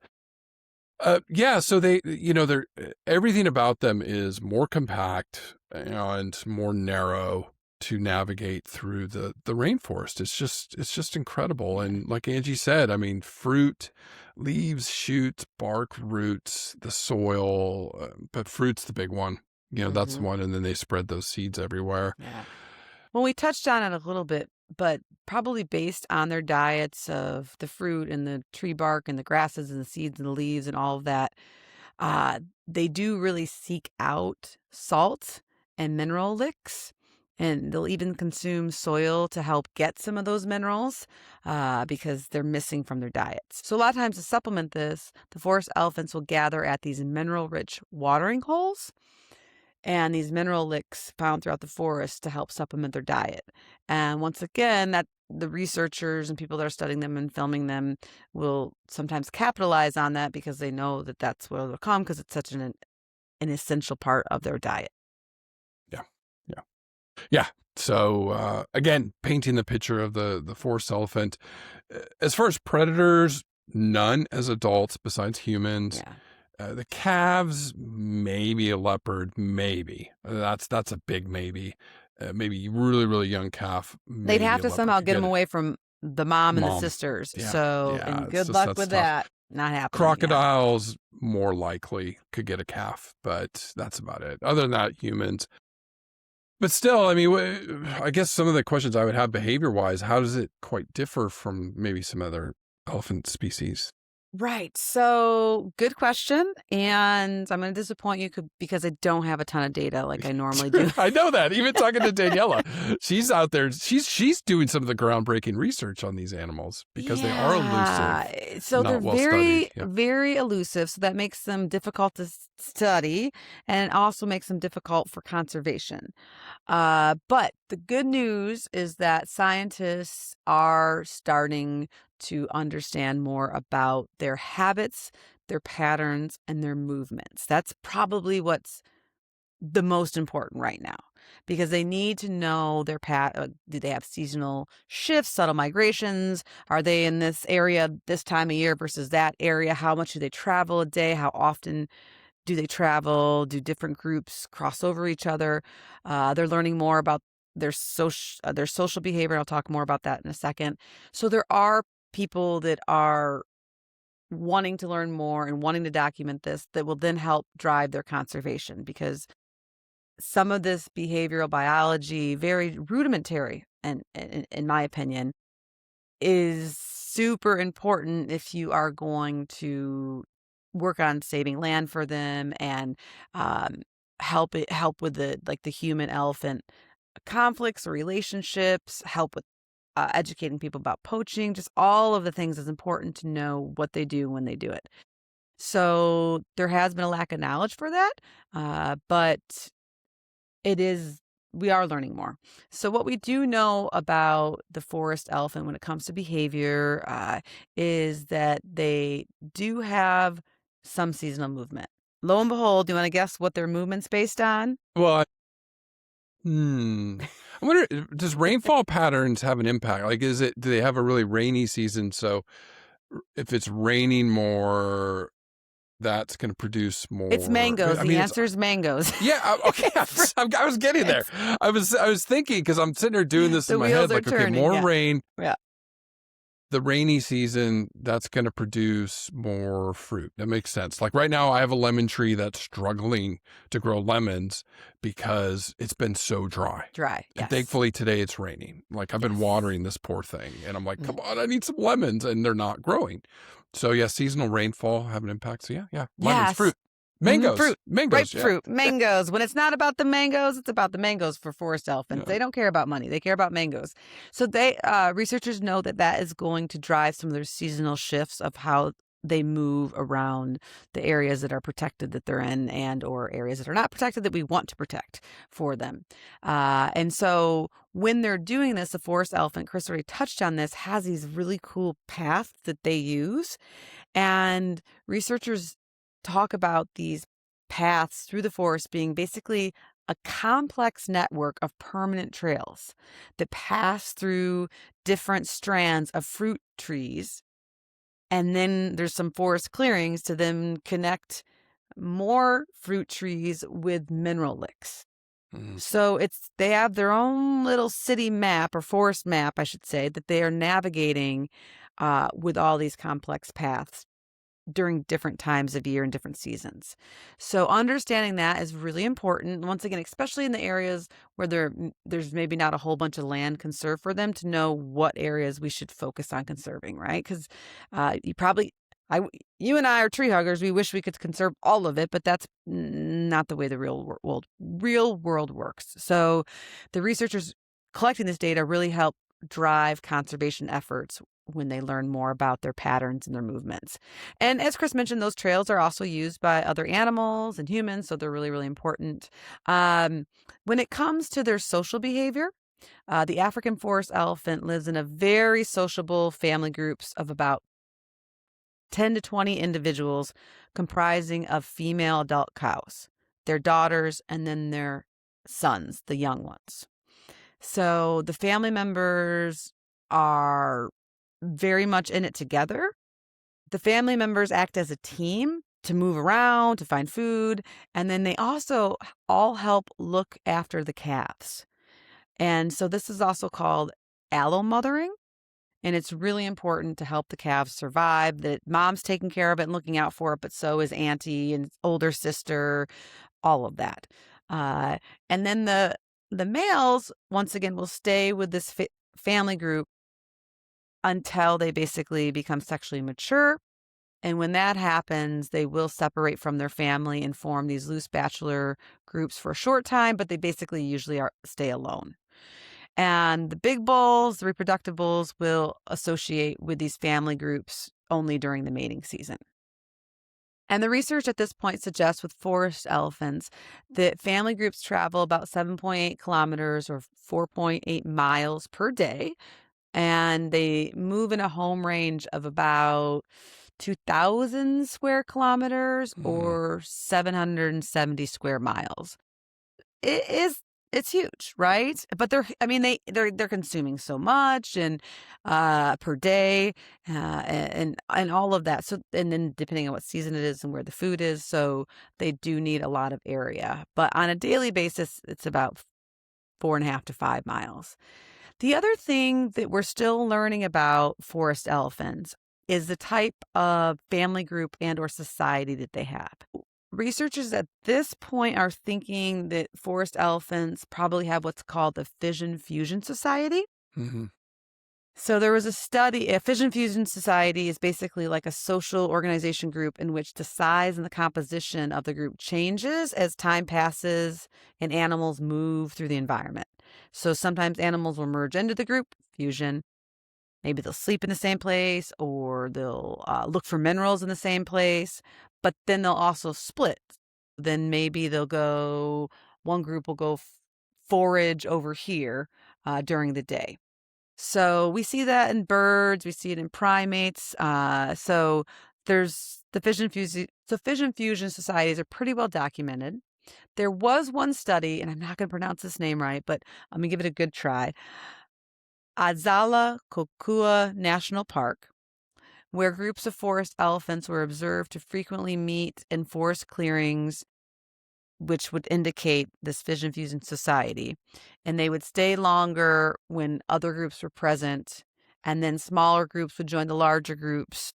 Yeah, so they're everything about them is more compact, and more narrow to navigate through the rainforest. It's just incredible. And like Angie said, I mean, fruit, leaves, shoots, bark, roots, the soil, but fruit's the big one. That's the one, and then they spread those seeds everywhere. Yeah. Well, we touched on it a little bit, but probably based on their diets of the fruit and the tree bark and the grasses and the seeds and the leaves and all of that, they do really seek out salt and mineral licks. And they'll even consume soil to help get some of those minerals because they're missing from their diets. So a lot of times to supplement this, the forest elephants will gather at these mineral-rich watering holes and these mineral licks found throughout the forest to help supplement their diet. And once again, that the researchers and people that are studying them and filming them will sometimes capitalize on that because they know that that's where they'll come, because it's such an essential part of their diet. Yeah. So again, painting the picture of the forest elephant. As far as predators, none as adults besides humans. Yeah. The calves, maybe a leopard, maybe. That's a big maybe. Maybe really, really young calf. They'd have to somehow get them away from the mom and the sisters. Yeah. So, Yeah, and good luck with that. Not happening. Crocodiles more likely could get a calf, but that's about it. Other than that, humans. But still, I mean, I guess some of the questions I would have behavior-wise, how does it quite differ from maybe some other elephant species? Right. So good question. And I'm going to disappoint you because I don't have a ton of data like I normally do. I know that. Even talking to Daniela, she's out there. She's doing some of the groundbreaking research on these animals because they are Yeah. elusive, So they're not well studied. very, Yeah. very elusive. So that makes them difficult to study and it also makes them difficult for conservation. But the good news is that scientists are starting to understand more about their habits, their patterns, and their movements. That's probably what's the most important right now because they need to know their do they have seasonal shifts, subtle migrations? Are they in this area this time of year versus that area? How much do they travel a day? How often do they travel? Do different groups cross over each other? They're learning more about their social behavior. I'll talk more about that in a second. So there are people that are wanting to learn more and wanting to document this that will then help drive their conservation because some of this behavioral biology, very rudimentary, and in my opinion, is super important if you are going to work on saving land for them and um, help with the human elephant conflicts or relationships, help with educating people about poaching, just all of the things is important to know what they do when they do it. So there has been a lack of knowledge for that, but it is we are learning more. So what we do know about the forest elephant when it comes to behavior is that they do have some seasonal movement. Lo and behold, do you want to guess what their movement's based on? Well, I wonder, does rainfall patterns have an impact? Like, do they have a really rainy season? So if it's raining more, that's going to produce It's more. mangoes. I The mean, it's answer is mangoes. yeah. Okay, I was getting there. I was thinking because I'm sitting there doing this The in my wheels head, are like, okay, turning. more Yeah. rain. Yeah. The rainy season, that's going to produce more fruit. That makes sense. Like right now, I have a lemon tree that's struggling to grow lemons because it's been so dry. Dry. And Yes. thankfully today it's raining. Like I've been Yes. watering this poor thing and I'm like, Mm. come on, I need some lemons and they're not growing. So yeah, seasonal rainfall have an impact. So yeah. Lemons, Yes. fruit, mangoes, Fruit, ripe mangoes. Yeah. fruit, mangoes. When it's not about the mangoes, it's about the mangoes for forest elephants. Yeah. They don't care about money. They care about mangoes. So researchers know that is going to drive some of their seasonal shifts of how they move around the areas that are protected that they're in and or areas that are not protected that we want to protect for them. And so when they're doing this, the forest elephant, Chris already touched on this, has these really cool paths that they use. And researchers talk about these paths through the forest being basically a complex network of permanent trails that pass through different strands of fruit trees. And then there's some forest clearings to then connect more fruit trees with mineral licks. Mm. So they have their own little city map or forest map, I should say, that they are navigating with all these complex paths during different times of year and different seasons. So understanding that is really important. Once again, especially in the areas where there's maybe not a whole bunch of land conserved for them to know what areas we should focus on conserving, right? Because you and I are tree huggers. We wish we could conserve all of it, but that's not the way the real world works. So the researchers collecting this data really help drive conservation efforts when they learn more about their patterns and their movements. And as Chris mentioned, those trails are also used by other animals and humans, so they're really, really important. When it comes to their social behavior, the African forest elephant lives in a very sociable family groups of about 10 to 20 individuals comprising of female adult cows, their daughters, and then their sons, the young ones. So the family members are very much in it together. The family members act as a team to move around, to find food, and then they also all help look after the calves. And so this is also called allomothering, and it's really important to help the calves survive. That mom's taking care of it and looking out for it, but so is auntie and older sister, all of that. And then the males, once again, will stay with this family group until they basically become sexually mature. And when that happens, they will separate from their family and form these loose bachelor groups for a short time, but they basically usually stay alone. And the big bulls, the reproductive bulls, will associate with these family groups only during the mating season. And the research at this point suggests with forest elephants that family groups travel about 7.8 kilometers or 4.8 miles per day. And they move in a home range of about 2,000 square kilometers Mhm. or 770 square miles. It is it's huge, right? But they're consuming so much and per day and all of that. So and then depending on what season it is and where the food is, so they do need a lot of area. But on a daily basis, it's about 4.5 to 5 miles. The other thing that we're still learning about forest elephants is the type of family group and or society that they have. Researchers at this point are thinking that forest elephants probably have what's called the fission fusion society. Mhm. So there was a study, a fission fusion society is basically like a social organization group in which the size and the composition of the group changes as time passes and animals move through the environment. So sometimes animals will merge into the group, fusion. Maybe they'll sleep in the same place or they'll look for minerals in the same place, but then they'll also split. Then maybe one group will go forage over here during the day. So we see that in birds, we see it in primates. So there's the fission fusion societies are pretty well documented. There was one study, and I'm not going to pronounce this name right, but I'm going to give it a good try. Adzala Kokua National Park, where groups of forest elephants were observed to frequently meet in forest clearings, which would indicate this fission fusion society. And they would stay longer when other groups were present. And then smaller groups would join the larger groups.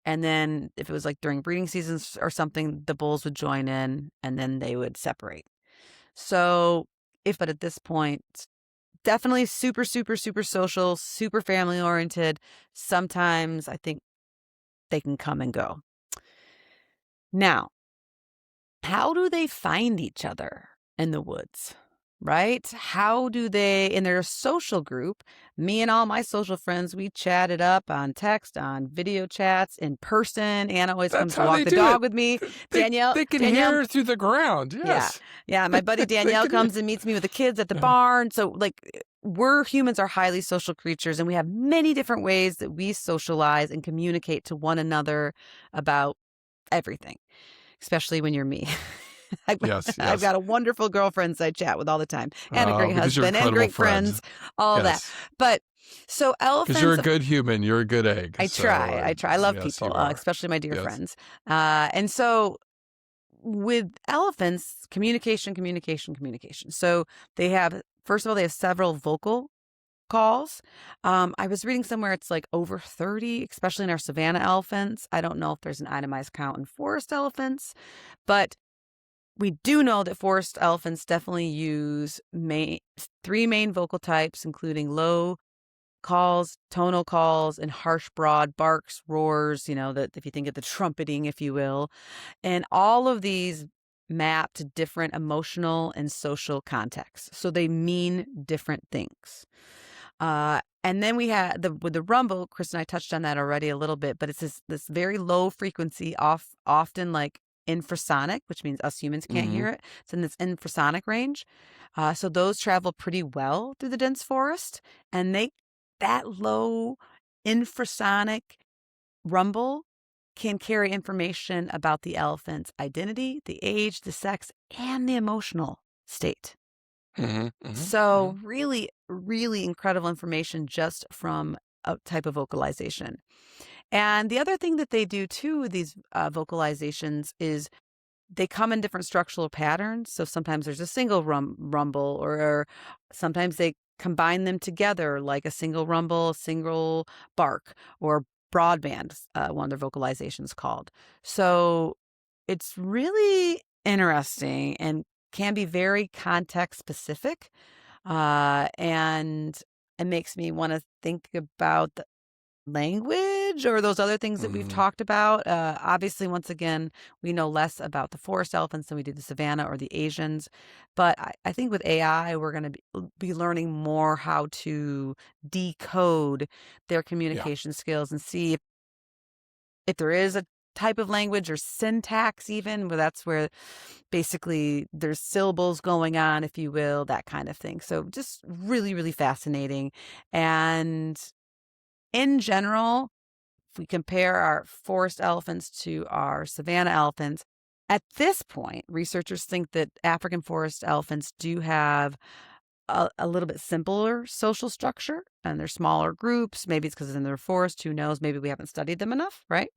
And then if it was like during breeding seasons or something, the bulls would join in and then they would separate. So but at this point, definitely super, super, super social, super family oriented. Sometimes I think they can come and go. Now, how do they find each other in the woods? Right? How do they, in their social group, me and all my social friends, we chatted up on text, on video chats, in person. Anna always That's comes to how walk they the do it. dog with me. They Danielle, they can Danielle, hear through the ground. yeah. Yes. Yeah. My buddy They Danielle can hear. comes and meets me with the kids at the barn. So, humans are highly social creatures, and we have many different ways that we socialize and communicate to one another about everything, especially when you're me. I've Yes, I've yes. got a wonderful girlfriends I chat with all the time, and a great Because you're husband, and incredible great friends. friends, all that. Yes. But so Because you're elephants, a good human. You're a good egg. I So, try. I try. I love yes, people, you are. especially my dear Yes. friends. And so with elephants, communication, communication, communication. So first of all, they have several vocal calls. I was reading somewhere it's like over 30, especially in our savanna elephants. I don't know if there's an itemized count in forest elephants, but we do know that forest elephants definitely use three main vocal types, including low calls, tonal calls, and harsh, broad barks, roars, that if you think of the trumpeting, if you will. And all of these map to different emotional and social contexts. So they mean different things. And then we had with the rumble, Chris and I touched on that already a little bit, but it's this very low frequency, often like infrasonic, which means us humans can't Hmm. hear it. It's in this infrasonic range. So those travel pretty well through the dense forest, and that low infrasonic rumble can carry information about the elephant's identity, the age, the sex, and the emotional state. Hmm. Hmm. So really, really incredible information just from a type of vocalization. And the other thing that they do too with these vocalizations is they come in different structural patterns. So sometimes there's a single rumble, or sometimes they combine them together like a single rumble, a single bark, or broadband, one of their vocalizations called. So it's really interesting and can be very context specific. And it makes me want to think about the language language or those other things that we've Mhm. talked about. Obviously, once again, we know less about the forest elephants than we do the savanna or the Asians. But I think with AI, we're going to be learning more how to decode their Yeah. communication skills and see if there is a type of language or syntax even, where that's where basically there's syllables going on, if you will, that kind of thing. So just really, really fascinating. And in general, if we compare our forest elephants to our savanna elephants, at this point, researchers think that African forest elephants do have a little bit simpler social structure and they're smaller groups. Maybe it's because it's in their forest. Who knows? Maybe we haven't studied them enough, right?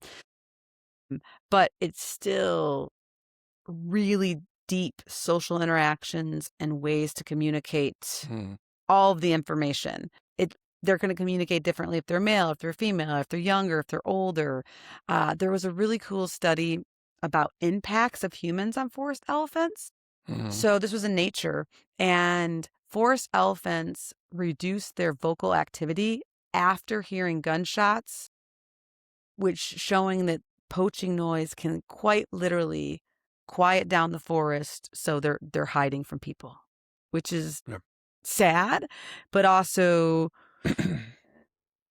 But it's still really deep social interactions and ways to communicate Mhm. all of the information. They're going to communicate differently if they're male, if they're female, if they're younger, if they're older. There was a really cool study about impacts of humans on forest elephants. Mhm. So this was in Nature, and forest elephants reduced their vocal activity after hearing gunshots, which showing that poaching noise can quite literally quiet down the forest, so they're hiding from people, which is Yep. sad, but also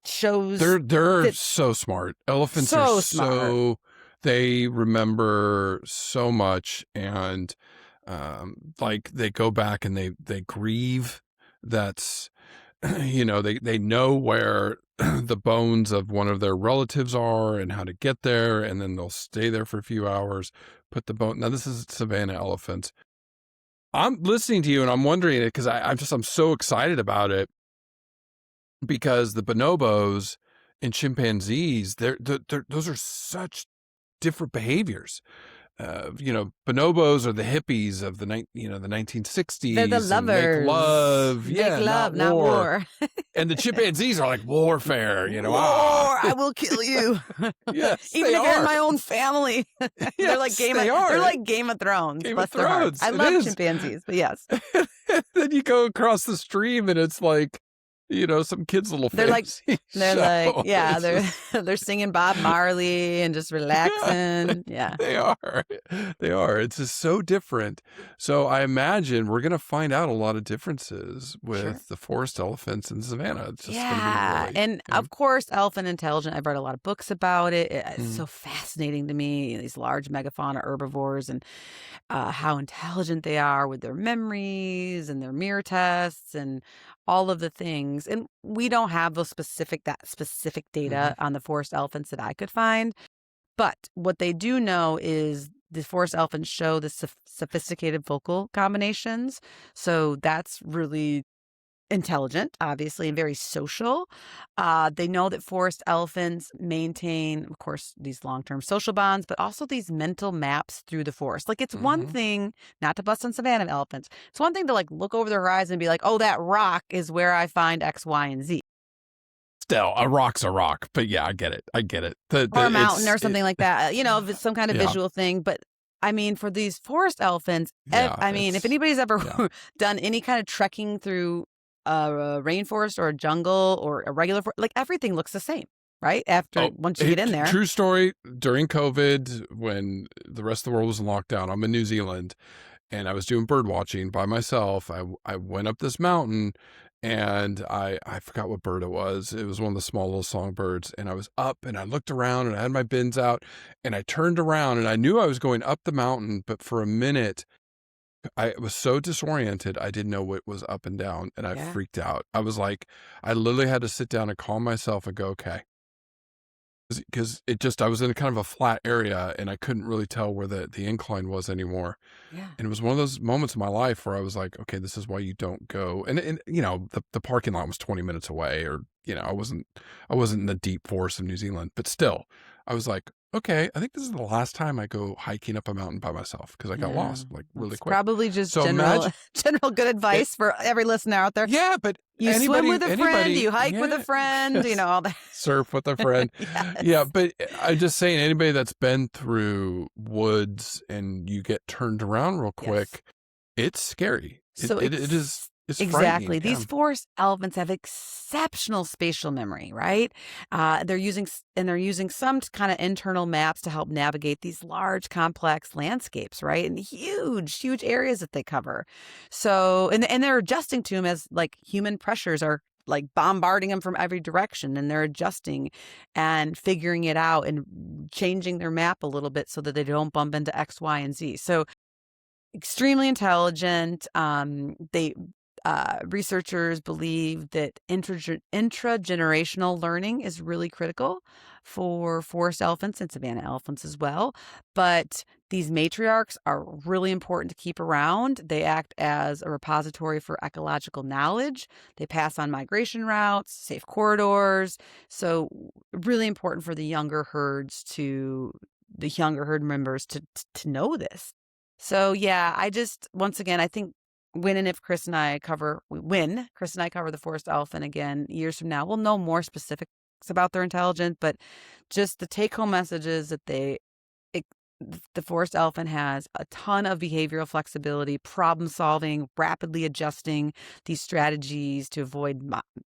shows They're that so smart. Elephants are so smart. so they remember so much and like they go back and they grieve. That's they know where the bones of one of their relatives are and how to get there, and then they'll stay there for a few hours, put the bone. Now this is savanna elephants. I'm listening to you and I'm wondering it because I'm so excited about it because the bonobos and chimpanzees, those are such different behaviors. Bonobos are the hippies of the They're the 1960s and make lovers. love, Make yeah, love, not not war. war. And the chimpanzees are like warfare, War, ah. I will kill you. Yes, Even they if you're in are. my own family. Yes, they They're are. like Game of Thrones. Game of Bless their hearts. Thrones. I It love is. chimpanzees, but yes. Then you go across the stream and it's like, some kid's little They're like fantasy they're show. like, yeah, It's they're just, they're singing Bob Marley and just yeah, relaxing. Yeah. they are. They are. It's just so different. So I imagine we're going to find out a lot of differences Sure. with the forest elephants and savannah. It's just going to be Yeah. really, And of course, Elephant Intelligent. I've read a lot of books about it. It's mm, so fascinating to me. These large megafauna herbivores and how intelligent they are with their memories and their mirror tests and all of the things. And we don't have that specific mhm, data on the forest elephants that I could find. But what they do know is the forest elephants show the sophisticated vocal combinations. So that's really intelligent, obviously, and very social. They know that forest elephants maintain, of course, these long-term social bonds, but also these mental maps through the forest. Like it's one mhm. thing not to bust on savanna elephants. It's one thing to like look over the horizon and be like, "Oh, that rock is where I find X, Y, and Z," Still, a rock's a rock. But yeah, I get it. I get it. or a mountain or something like that. If it's some kind of Yeah, visual thing. But I mean, for these forest elephants, yeah, I mean, if anybody's ever yeah. done any kind of trekking through a rainforest or a jungle or a regular like everything looks the same, right? After Oh, once you get in there. true story. During COVID, when the rest of the world was in lockdown, I'm in New Zealand and I was doing bird watching by myself. I went up this mountain and I forgot what bird it was. It was one of the small little songbirds. And I was up and I looked around and I had my bins out and I turned around and I knew I was going up the mountain, but for a minute I was so disoriented, I didn't know what was up and down, and I Yeah. freaked out. I was like, I literally had to sit down and calm myself and go, okay. Because I was in a kind of a flat area and I couldn't really tell where the incline was anymore. Yeah. And it was one of those moments in my life where I was like, okay, this is why you don't go. And the parking lot was 20 minutes away, or I wasn't in the deep forest of New Zealand, but still, I was like, okay, I think this is the last time I go hiking up a mountain by myself because I got Yeah. lost like really That's quick. probably just So general imagine general good it. advice for every listener out there. Yeah, but You swim with a friend, you hike with a yeah, friend, yes. all that. Surf with a friend. Yeah, Yes. but I'm just saying, anybody that's been through woods and you get turned around real Yes. quick, it's scary. So It is. It's frightening. Exactly. Yeah. These forest elephants have exceptional spatial memory, right? They're using some kind of internal maps to help navigate these large, complex landscapes, right? And huge areas that they cover. So, and they're adjusting to them as like human pressures are like bombarding them from every direction, and they're adjusting and figuring it out and changing their map a little bit so that they don't bump into X, Y, and Z. So extremely intelligent. They Researchers believe that intragenerational learning is really critical for forest elephants and savanna elephants as well. But these matriarchs are really important to keep around. They act as a repository for ecological knowledge. They pass on migration routes, safe corridors. So really important for the younger herd members to know this. So yeah, once again, I think when Chris and I cover the forest elephant again years from now, we'll know more specifics about their intelligence, but just the take home message is that the forest elephant has a ton of behavioral flexibility, problem solving, rapidly adjusting these strategies to avoid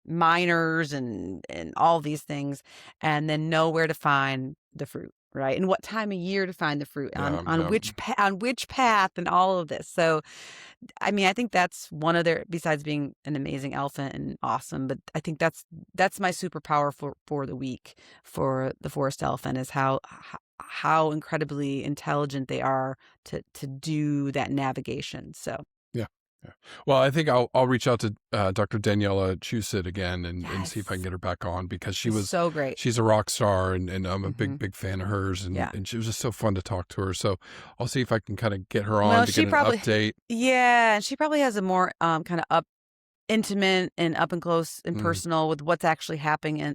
miners and all these things, and then know where to find the fruit, right? And what time of year to find the fruit Yeah. on which path and all of this. So I mean, I think that's one of their, besides being an amazing elephant and awesome, but I think that's my superpower for the week for the forest elephant is how incredibly intelligent they are to do that navigation. So Yeah. Yeah. Well, I think I'll reach out to Dr. Daniela Chusid again and see if I can yes, get her back on because she's so great. she's a rock star and I'm a Hmm. big fan of hers Yeah. and she was just so fun to talk to her. So I'll see if I can kind of get her on Well, to she get an probably, update. yeah, and she probably has a more kind of intimate and up and close and Mm. personal with what's actually happening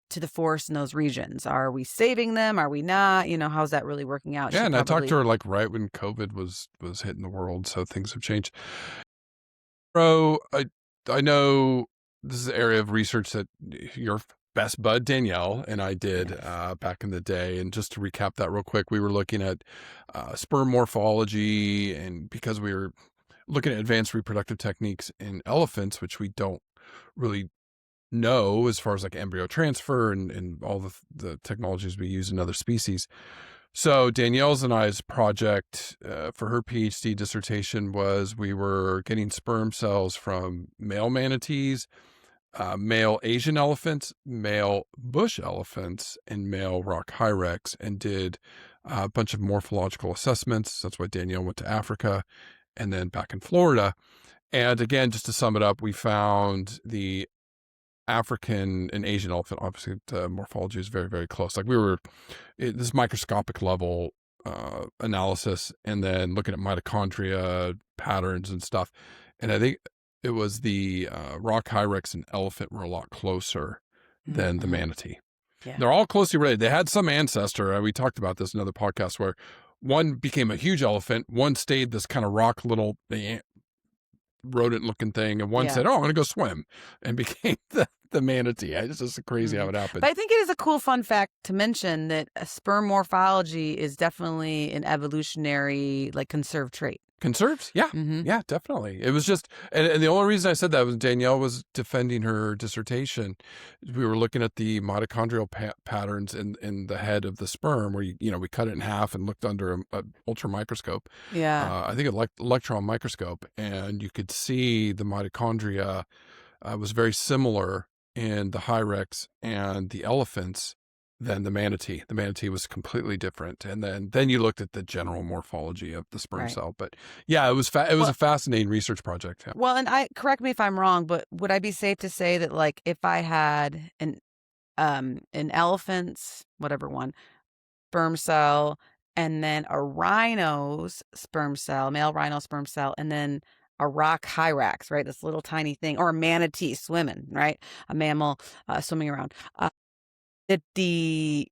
to the forest in those regions. Are we saving them? Are we not? How's that really working out? Yeah, She and I talked to probably, her like right when COVID was hitting the world, so things have changed. Bro, I know this is an area of research that your best bud Danielle and I did yes. back in the day. And just to recap that real quick, we were looking at sperm morphology, and because we were looking at advanced reproductive techniques in elephants, which we don't really know as far as like embryo transfer and all the technologies we use in other species. So Danielle's and I's project for her PhD dissertation was we were getting sperm cells from male manatees, male Asian elephants, male bush elephants, and male rock hyrax, and did a bunch of morphological assessments. That's why Danielle went to Africa and then back in Florida. And again, just to sum it up, we found the African and Asian elephant, obviously the morphology is very, very close. Like this microscopic level analysis and then looking at mitochondria patterns and stuff. And I think it was the rock hyrax and elephant were a lot closer than the Hmm. manatee. Yeah. They're all closely related. They had some ancestor. We talked about this in another podcast where one became a huge elephant, one stayed this kind of rock little rodent looking thing, and one Yeah. said, "Oh, I'm going to go swim," and became the manatee. It's just crazy how Mhm. it happened. But I think it is a cool fun fact to mention that sperm morphology is definitely an evolutionary, like, conserved trait. Conserves? Yeah. Hmm. Yeah, definitely. It was just, and the only reason I said that was Danielle was defending her dissertation. We were looking at the mitochondrial patterns in the head of the sperm, where we cut it in half and looked under a ultra microscope. Yeah. I think an electron microscope, and you could see the mitochondria was very similar in the hyrax and the elephants than the manatee. The manatee was completely different. And then you looked at the general morphology of the sperm Right. cell. But yeah, it was a Well, fascinating research project. Yeah. well, and correct me if I'm wrong, but would I be safe to say that, like, if I had an elephant's, whatever one, sperm cell, and then a rhino's sperm cell, male rhino sperm cell, and then a rock hyrax, right? This little tiny thing, or a manatee swimming, right? A mammal swimming around. That the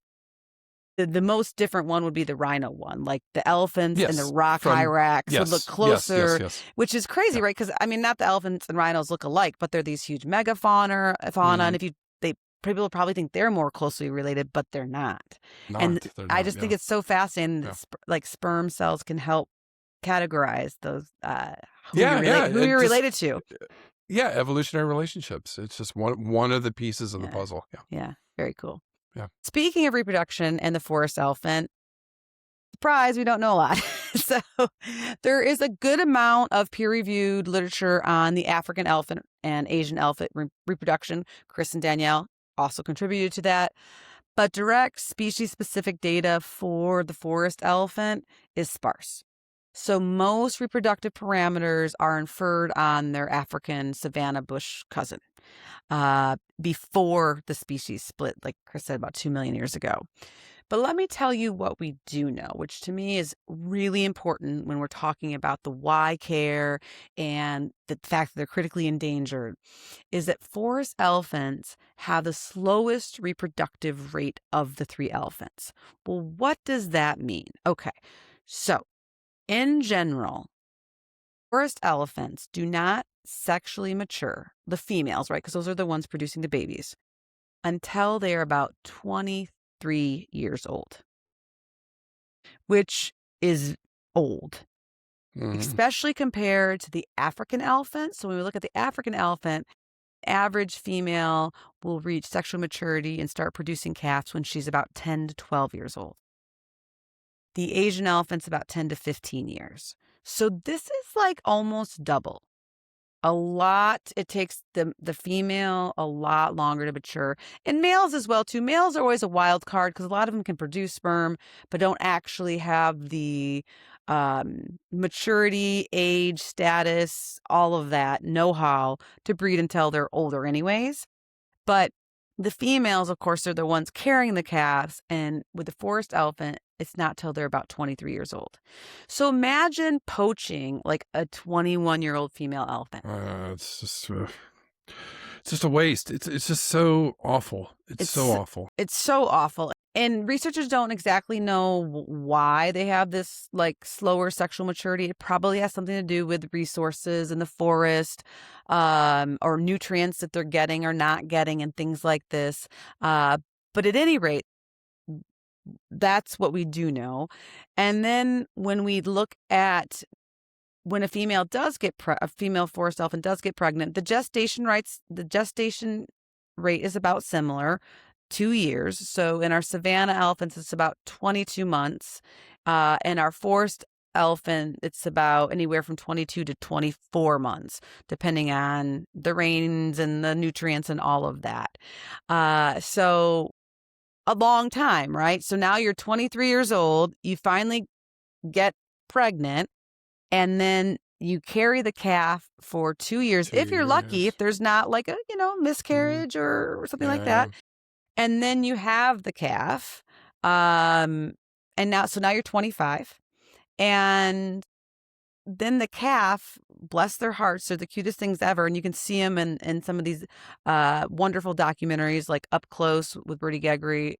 most different one would be the rhino one. Like the elephants and the Yes. rock hyrax would look closer, Yes. which is crazy, Yeah. right? Because I mean, not the elephants and rhinos look alike, but they're these huge fauna, Mhm. and people probably think they're more closely related, but they're not. And They're I not. just think Yeah. it's so fascinating Yeah. that like sperm cells can help categorize those who Yeah. you're Yeah. related who It you're just, related to. Yeah, evolutionary relationships. It's just one of the pieces of the Yeah. puzzle. Yeah. Yeah. Very cool. Yeah. Speaking of reproduction and the forest elephant, surprise, we don't know a lot. So there is a good amount of peer-reviewed literature on the African elephant and Asian elephant reproduction. Chris and Danielle also contributed to that. But direct species-specific data for the forest elephant is sparse. So most reproductive parameters are inferred on their African savanna bush cousin before the species split, like Chris said, about 2 million years ago. But let me tell you what we do know, which to me is really important when we're talking about the why care and the fact that they're critically endangered, is that forest elephants have the slowest reproductive rate of the 3 elephants. Well, what does that mean? Okay, so in general, forest elephants do not sexually mature, the females, right? Because those are the ones producing the babies, until they are about 23 years old, which is old, Mhm. especially compared to the African elephant. So when we look at the African elephant, average female will reach sexual maturity and start producing calves when she's about 10 to 12 years old. The Asian elephant's about 10 to 15 years. So this is like almost double. It takes the female a lot longer to mature. And males as well, too. Males are always a wild card because a lot of them can produce sperm, but don't actually have the maturity, age, status, all of that know-how to breed until they're older anyways. But the females, of course, are the ones carrying the calves. And with the forest elephant, it's not till they're about 23 years old. So imagine poaching like a 21-year-old female elephant. It's just a waste. It's just so awful. It's so It's awful. it's so awful. And researchers don't exactly know why they have this like slower sexual maturity. It probably has something to do with resources in the forest, or nutrients that they're getting or not getting and things like this. But at any rate, that's what we do know. And then when we look at when a female a female forest elephant does get pregnant, the gestation rate is about similar, 2 years. So in our savanna elephants, it's about 22 months. And our forest elephant, it's about anywhere from 22 to 24 months, depending on the rains and the nutrients and all of that. So a long time, right? So now you're 23 years old, you finally get pregnant, and then you carry the calf for 2 years, Two if you're lucky, if years. there's not like a, Mhm. miscarriage or something like Yeah, yeah. that. And then you have the calf. Um, and now you're 25. And then the calf, bless their hearts, they're the cutest things ever. And you can see them in some of these wonderful documentaries like Up Close with Bertie Gregory,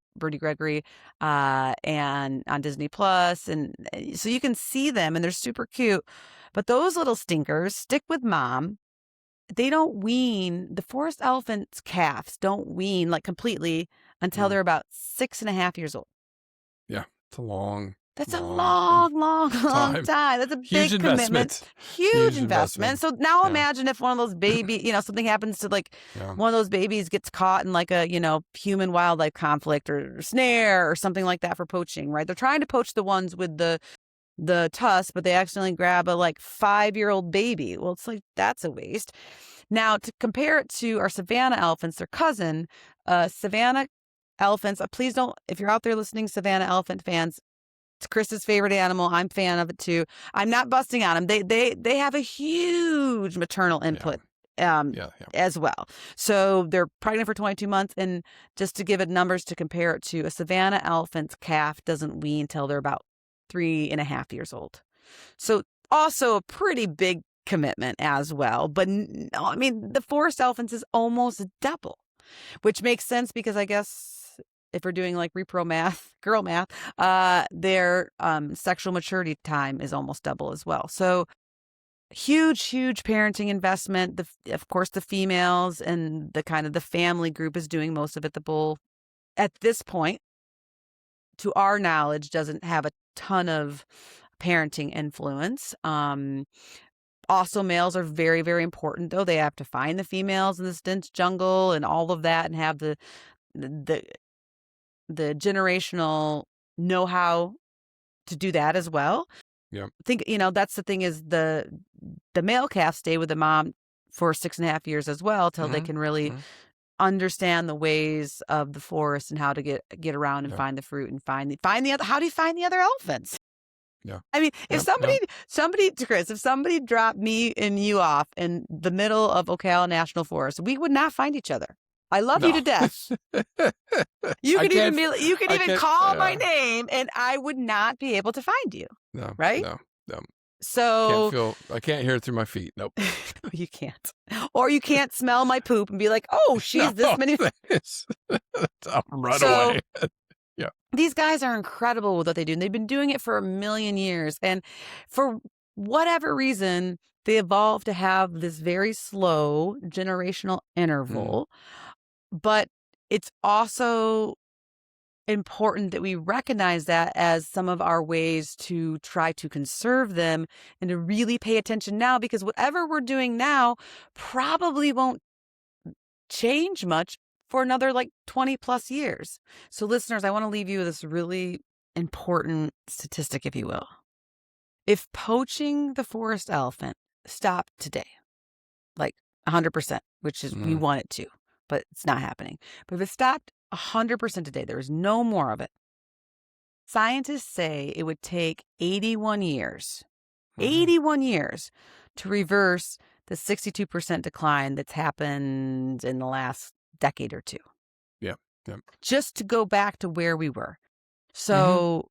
and on Disney Plus. And so you can see them and they're super cute. But those little stinkers stick with mom. They don't wean. The forest elephant's calves don't wean like completely until Mm. they're about 6.5 years old. Yeah. It's a long, That's a long and long, long, long time. time. That's a Huge big commitment, investment. huge Huge investment. investment. So now Yeah. imagine if one of those something happens to like Yeah. one of those babies gets caught in like a, human wildlife conflict or snare or something like that for poaching, right? They're trying to poach the ones with the tusks, but they accidentally grab a like 5-year-old baby. Well, it's like that's a waste. Now, to compare it to our savanna elephants, their cousin, savanna elephants, please don't, if you're out there listening, savanna elephant fans, it's Chris's favorite animal. I'm a fan of it too. I'm not busting on them. They have a huge maternal Yeah. input Yeah. Yeah. as well. So they're pregnant for 22 months. And just to give it numbers to compare it to, a savanna elephant's calf doesn't wean until they're about 3.5 years old. So also a pretty big commitment as well. But no, I mean, the forest elephants is almost double, which makes sense because I guess if we're doing like repro math, girl math, their sexual maturity time is almost double as well. So huge, huge parenting investment. Of course, the females and the kind of the family group is doing most of it. The bull, at this point, to our knowledge, doesn't have a ton of parenting influence. Also, males are very, very important, though. They have to find the females in this dense jungle and all of that, and have the the generational know-how to do that as well. Yeah. I think, that's the thing, is the male calves stay with the mom for 6.5 years as well, till they Hmm. can really Hmm. understand the ways of the forest and how to get around and Yeah. find the fruit and find the other. How do you find the other elephants? Yeah. I mean, if Yep. Yep. somebody, Chris, if somebody dropped me and you off in the middle of Ocala National Forest, we would not find each other. I love you No. to death. I can't. You could I even can't. call my name and I would not be able to find you. No. Right? No. No. So I can't hear it through my feet. Nope. you can't. Or you can't smell my poop and be like, oh, she's this No, many. thanks. I'll run So away. Yeah. these guys are incredible with what they do. And they've been doing it for 1,000,000 years. And for whatever reason, they evolved to have this very slow generational interval. But it's also important that we recognize that as some of our ways to try to conserve them and to really pay attention now, because whatever we're doing now probably won't change much for another like 20 plus years. So listeners, I want to leave you with this really important statistic, if you will. If poaching the forest elephant stopped today, like 100%, which is we Mm. want it to, but it's not happening. But if it stopped 100% today, there is no more of it. Scientists say it would take 81 years, Mhm. 81 years to reverse the 62% decline that's happened in the last decade or two. Yeah. Yeah. Just to go back to where we were. Mhm. So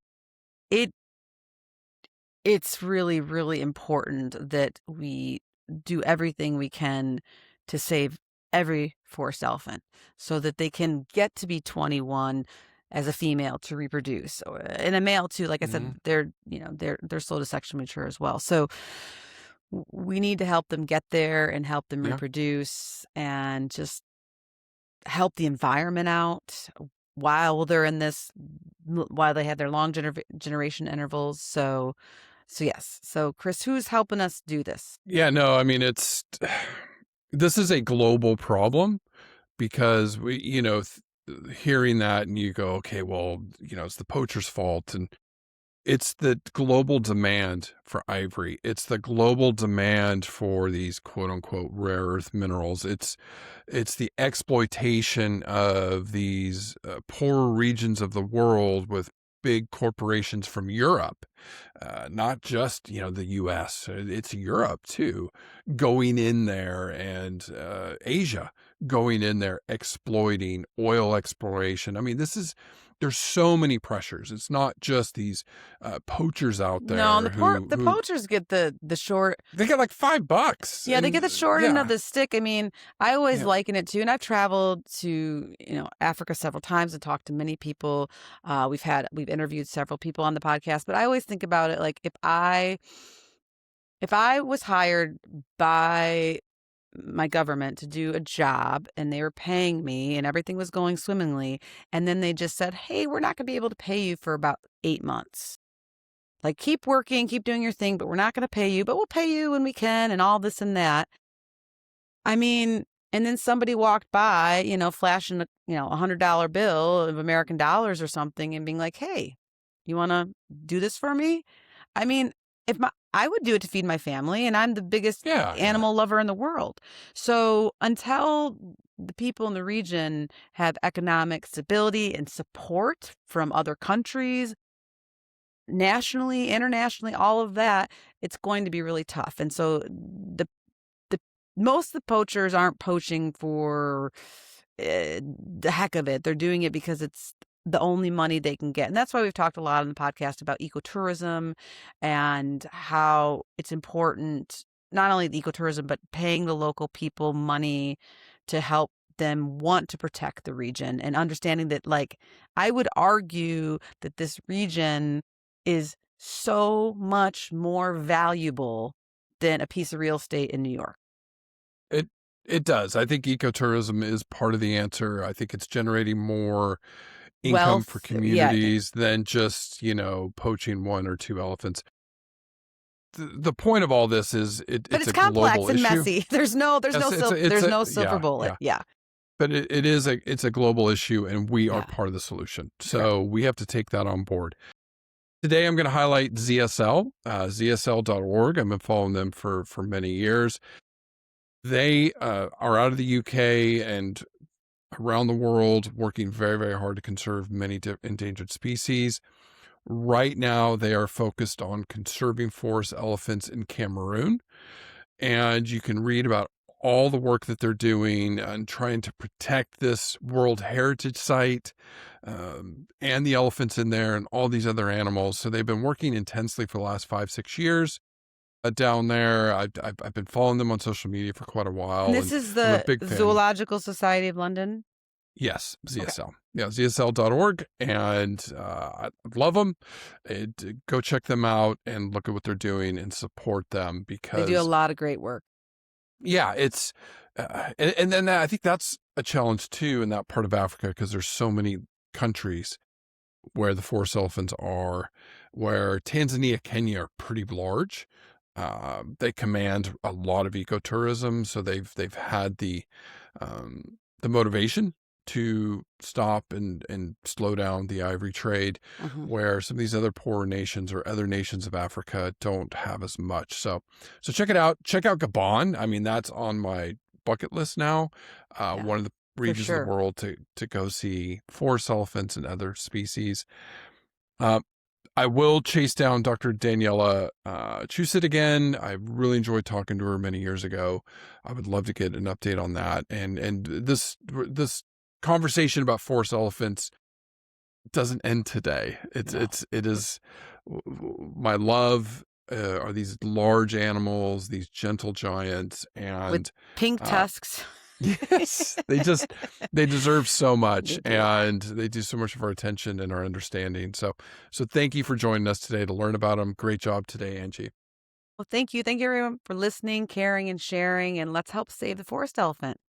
it's really, really important that we do everything we can to save every forest elephant so that they can get to be 21 as a female to reproduce, and a male too. Like I said, Mhm. they're slow to sexually mature as well. So we need to help them get there and help them Yeah. reproduce and just help the environment out while they're in this, while they have their long generation intervals. So yes. So Chris, who's helping us do this? Yeah. No, I mean, this is a global problem because hearing that and you go, okay, well, it's the poacher's fault. And it's the global demand for ivory. It's the global demand for these quote unquote rare earth minerals. It's the exploitation of these poorer regions of the world with big corporations from Europe, not just, the US. It's Europe too, going in there, and Asia going in there, exploiting oil exploration. I mean, there's so many pressures. It's not just these poachers out No, and there who the poachers get the short. they get like $5. Yeah, they And get the short end of yeah, the stick. I mean, I always yeah. liken it to, and I've traveled to, Africa several times and talked to many people. We've interviewed several people on the podcast, but I always think about it like if I was hired by my government to do a job and they were paying me and everything was going swimmingly, and then they just said, "Hey, we're not going to be able to pay you for about 8 months. Like, keep working, keep doing your thing, but we're not going to pay you, but we'll pay you when we can," and all this and that. I mean, and then somebody walked by, flashing a $100 bill of American dollars or something and being like, "Hey, you want to do this for me?" I mean, I would do it to feed my family, and I'm the biggest Yeah, yeah. animal lover in the world. So until the people in the region have economic stability and support from other countries, nationally, internationally, all of that, it's going to be really tough. And so the most of the poachers aren't poaching for the heck of it. They're doing it because it's the only money they can get. And that's why we've talked a lot on the podcast about ecotourism and how it's important, not only the ecotourism, but paying the local people money to help them want to protect the region, and understanding that, like, I would argue that this region is so much more valuable than a piece of real estate in New York. It it does. I think ecotourism is part of the answer. I think it's generating more income for Wealth, yeah. communities than just, poaching one or two elephants. the point of all this is But it's it's a global complex and issue. messy. There's no Yes, it's there's a no silver yeah, bullet. yeah. Yeah. But it's a global issue, and we are Yeah. part of the solution. Correct. So we have to take that on board. Today, I'm going to highlight ZSL, ZSL.org. I've been following them for many years. They are out of the UK and around the world, working very, very hard to conserve many endangered species. Right now, they are focused on conserving forest elephants in Cameroon. And you can read about all the work that they're doing and trying to protect this World Heritage Site, and the elephants in there and all these other animals. So they've been working intensely for the last 5-6 years down there. I've been following them on social media for quite a And while, this and is I'm a the big fan. Zoological Society of London? Yes, Okay. ZSL. Yeah, ZSL.org. And I love them. Go check them out and look at what they're doing and support them They do a because, lot of great work. yeah, it's, and then I think that's a challenge too in that part of Africa because there's so many countries where the forest elephants are, where Tanzania, Kenya are pretty large. They command a lot of ecotourism, so they've had the motivation to stop and slow down the ivory trade, Mhm. where some of these other poorer nations or other nations of Africa don't have as much. So check it out. Check out Gabon. I mean, that's on my bucket list now. Yeah, One of the for regions of the sure. world to go see forest elephants and other species. Uh, I will chase down Dr. Daniela Chusit again. I really enjoyed talking to her many years ago. I would love to get an update on that. And this conversation about forest elephants doesn't end today. No. It is my love are these large animals, these gentle giants, With and pink uh, tusks. yes, they deserve so much, They do. and they do so much of our attention and our understanding. So thank you for joining us today to learn about them. Great job today, Angie. Well, thank you. Thank you everyone for listening, caring, and sharing, and let's help save the forest elephant.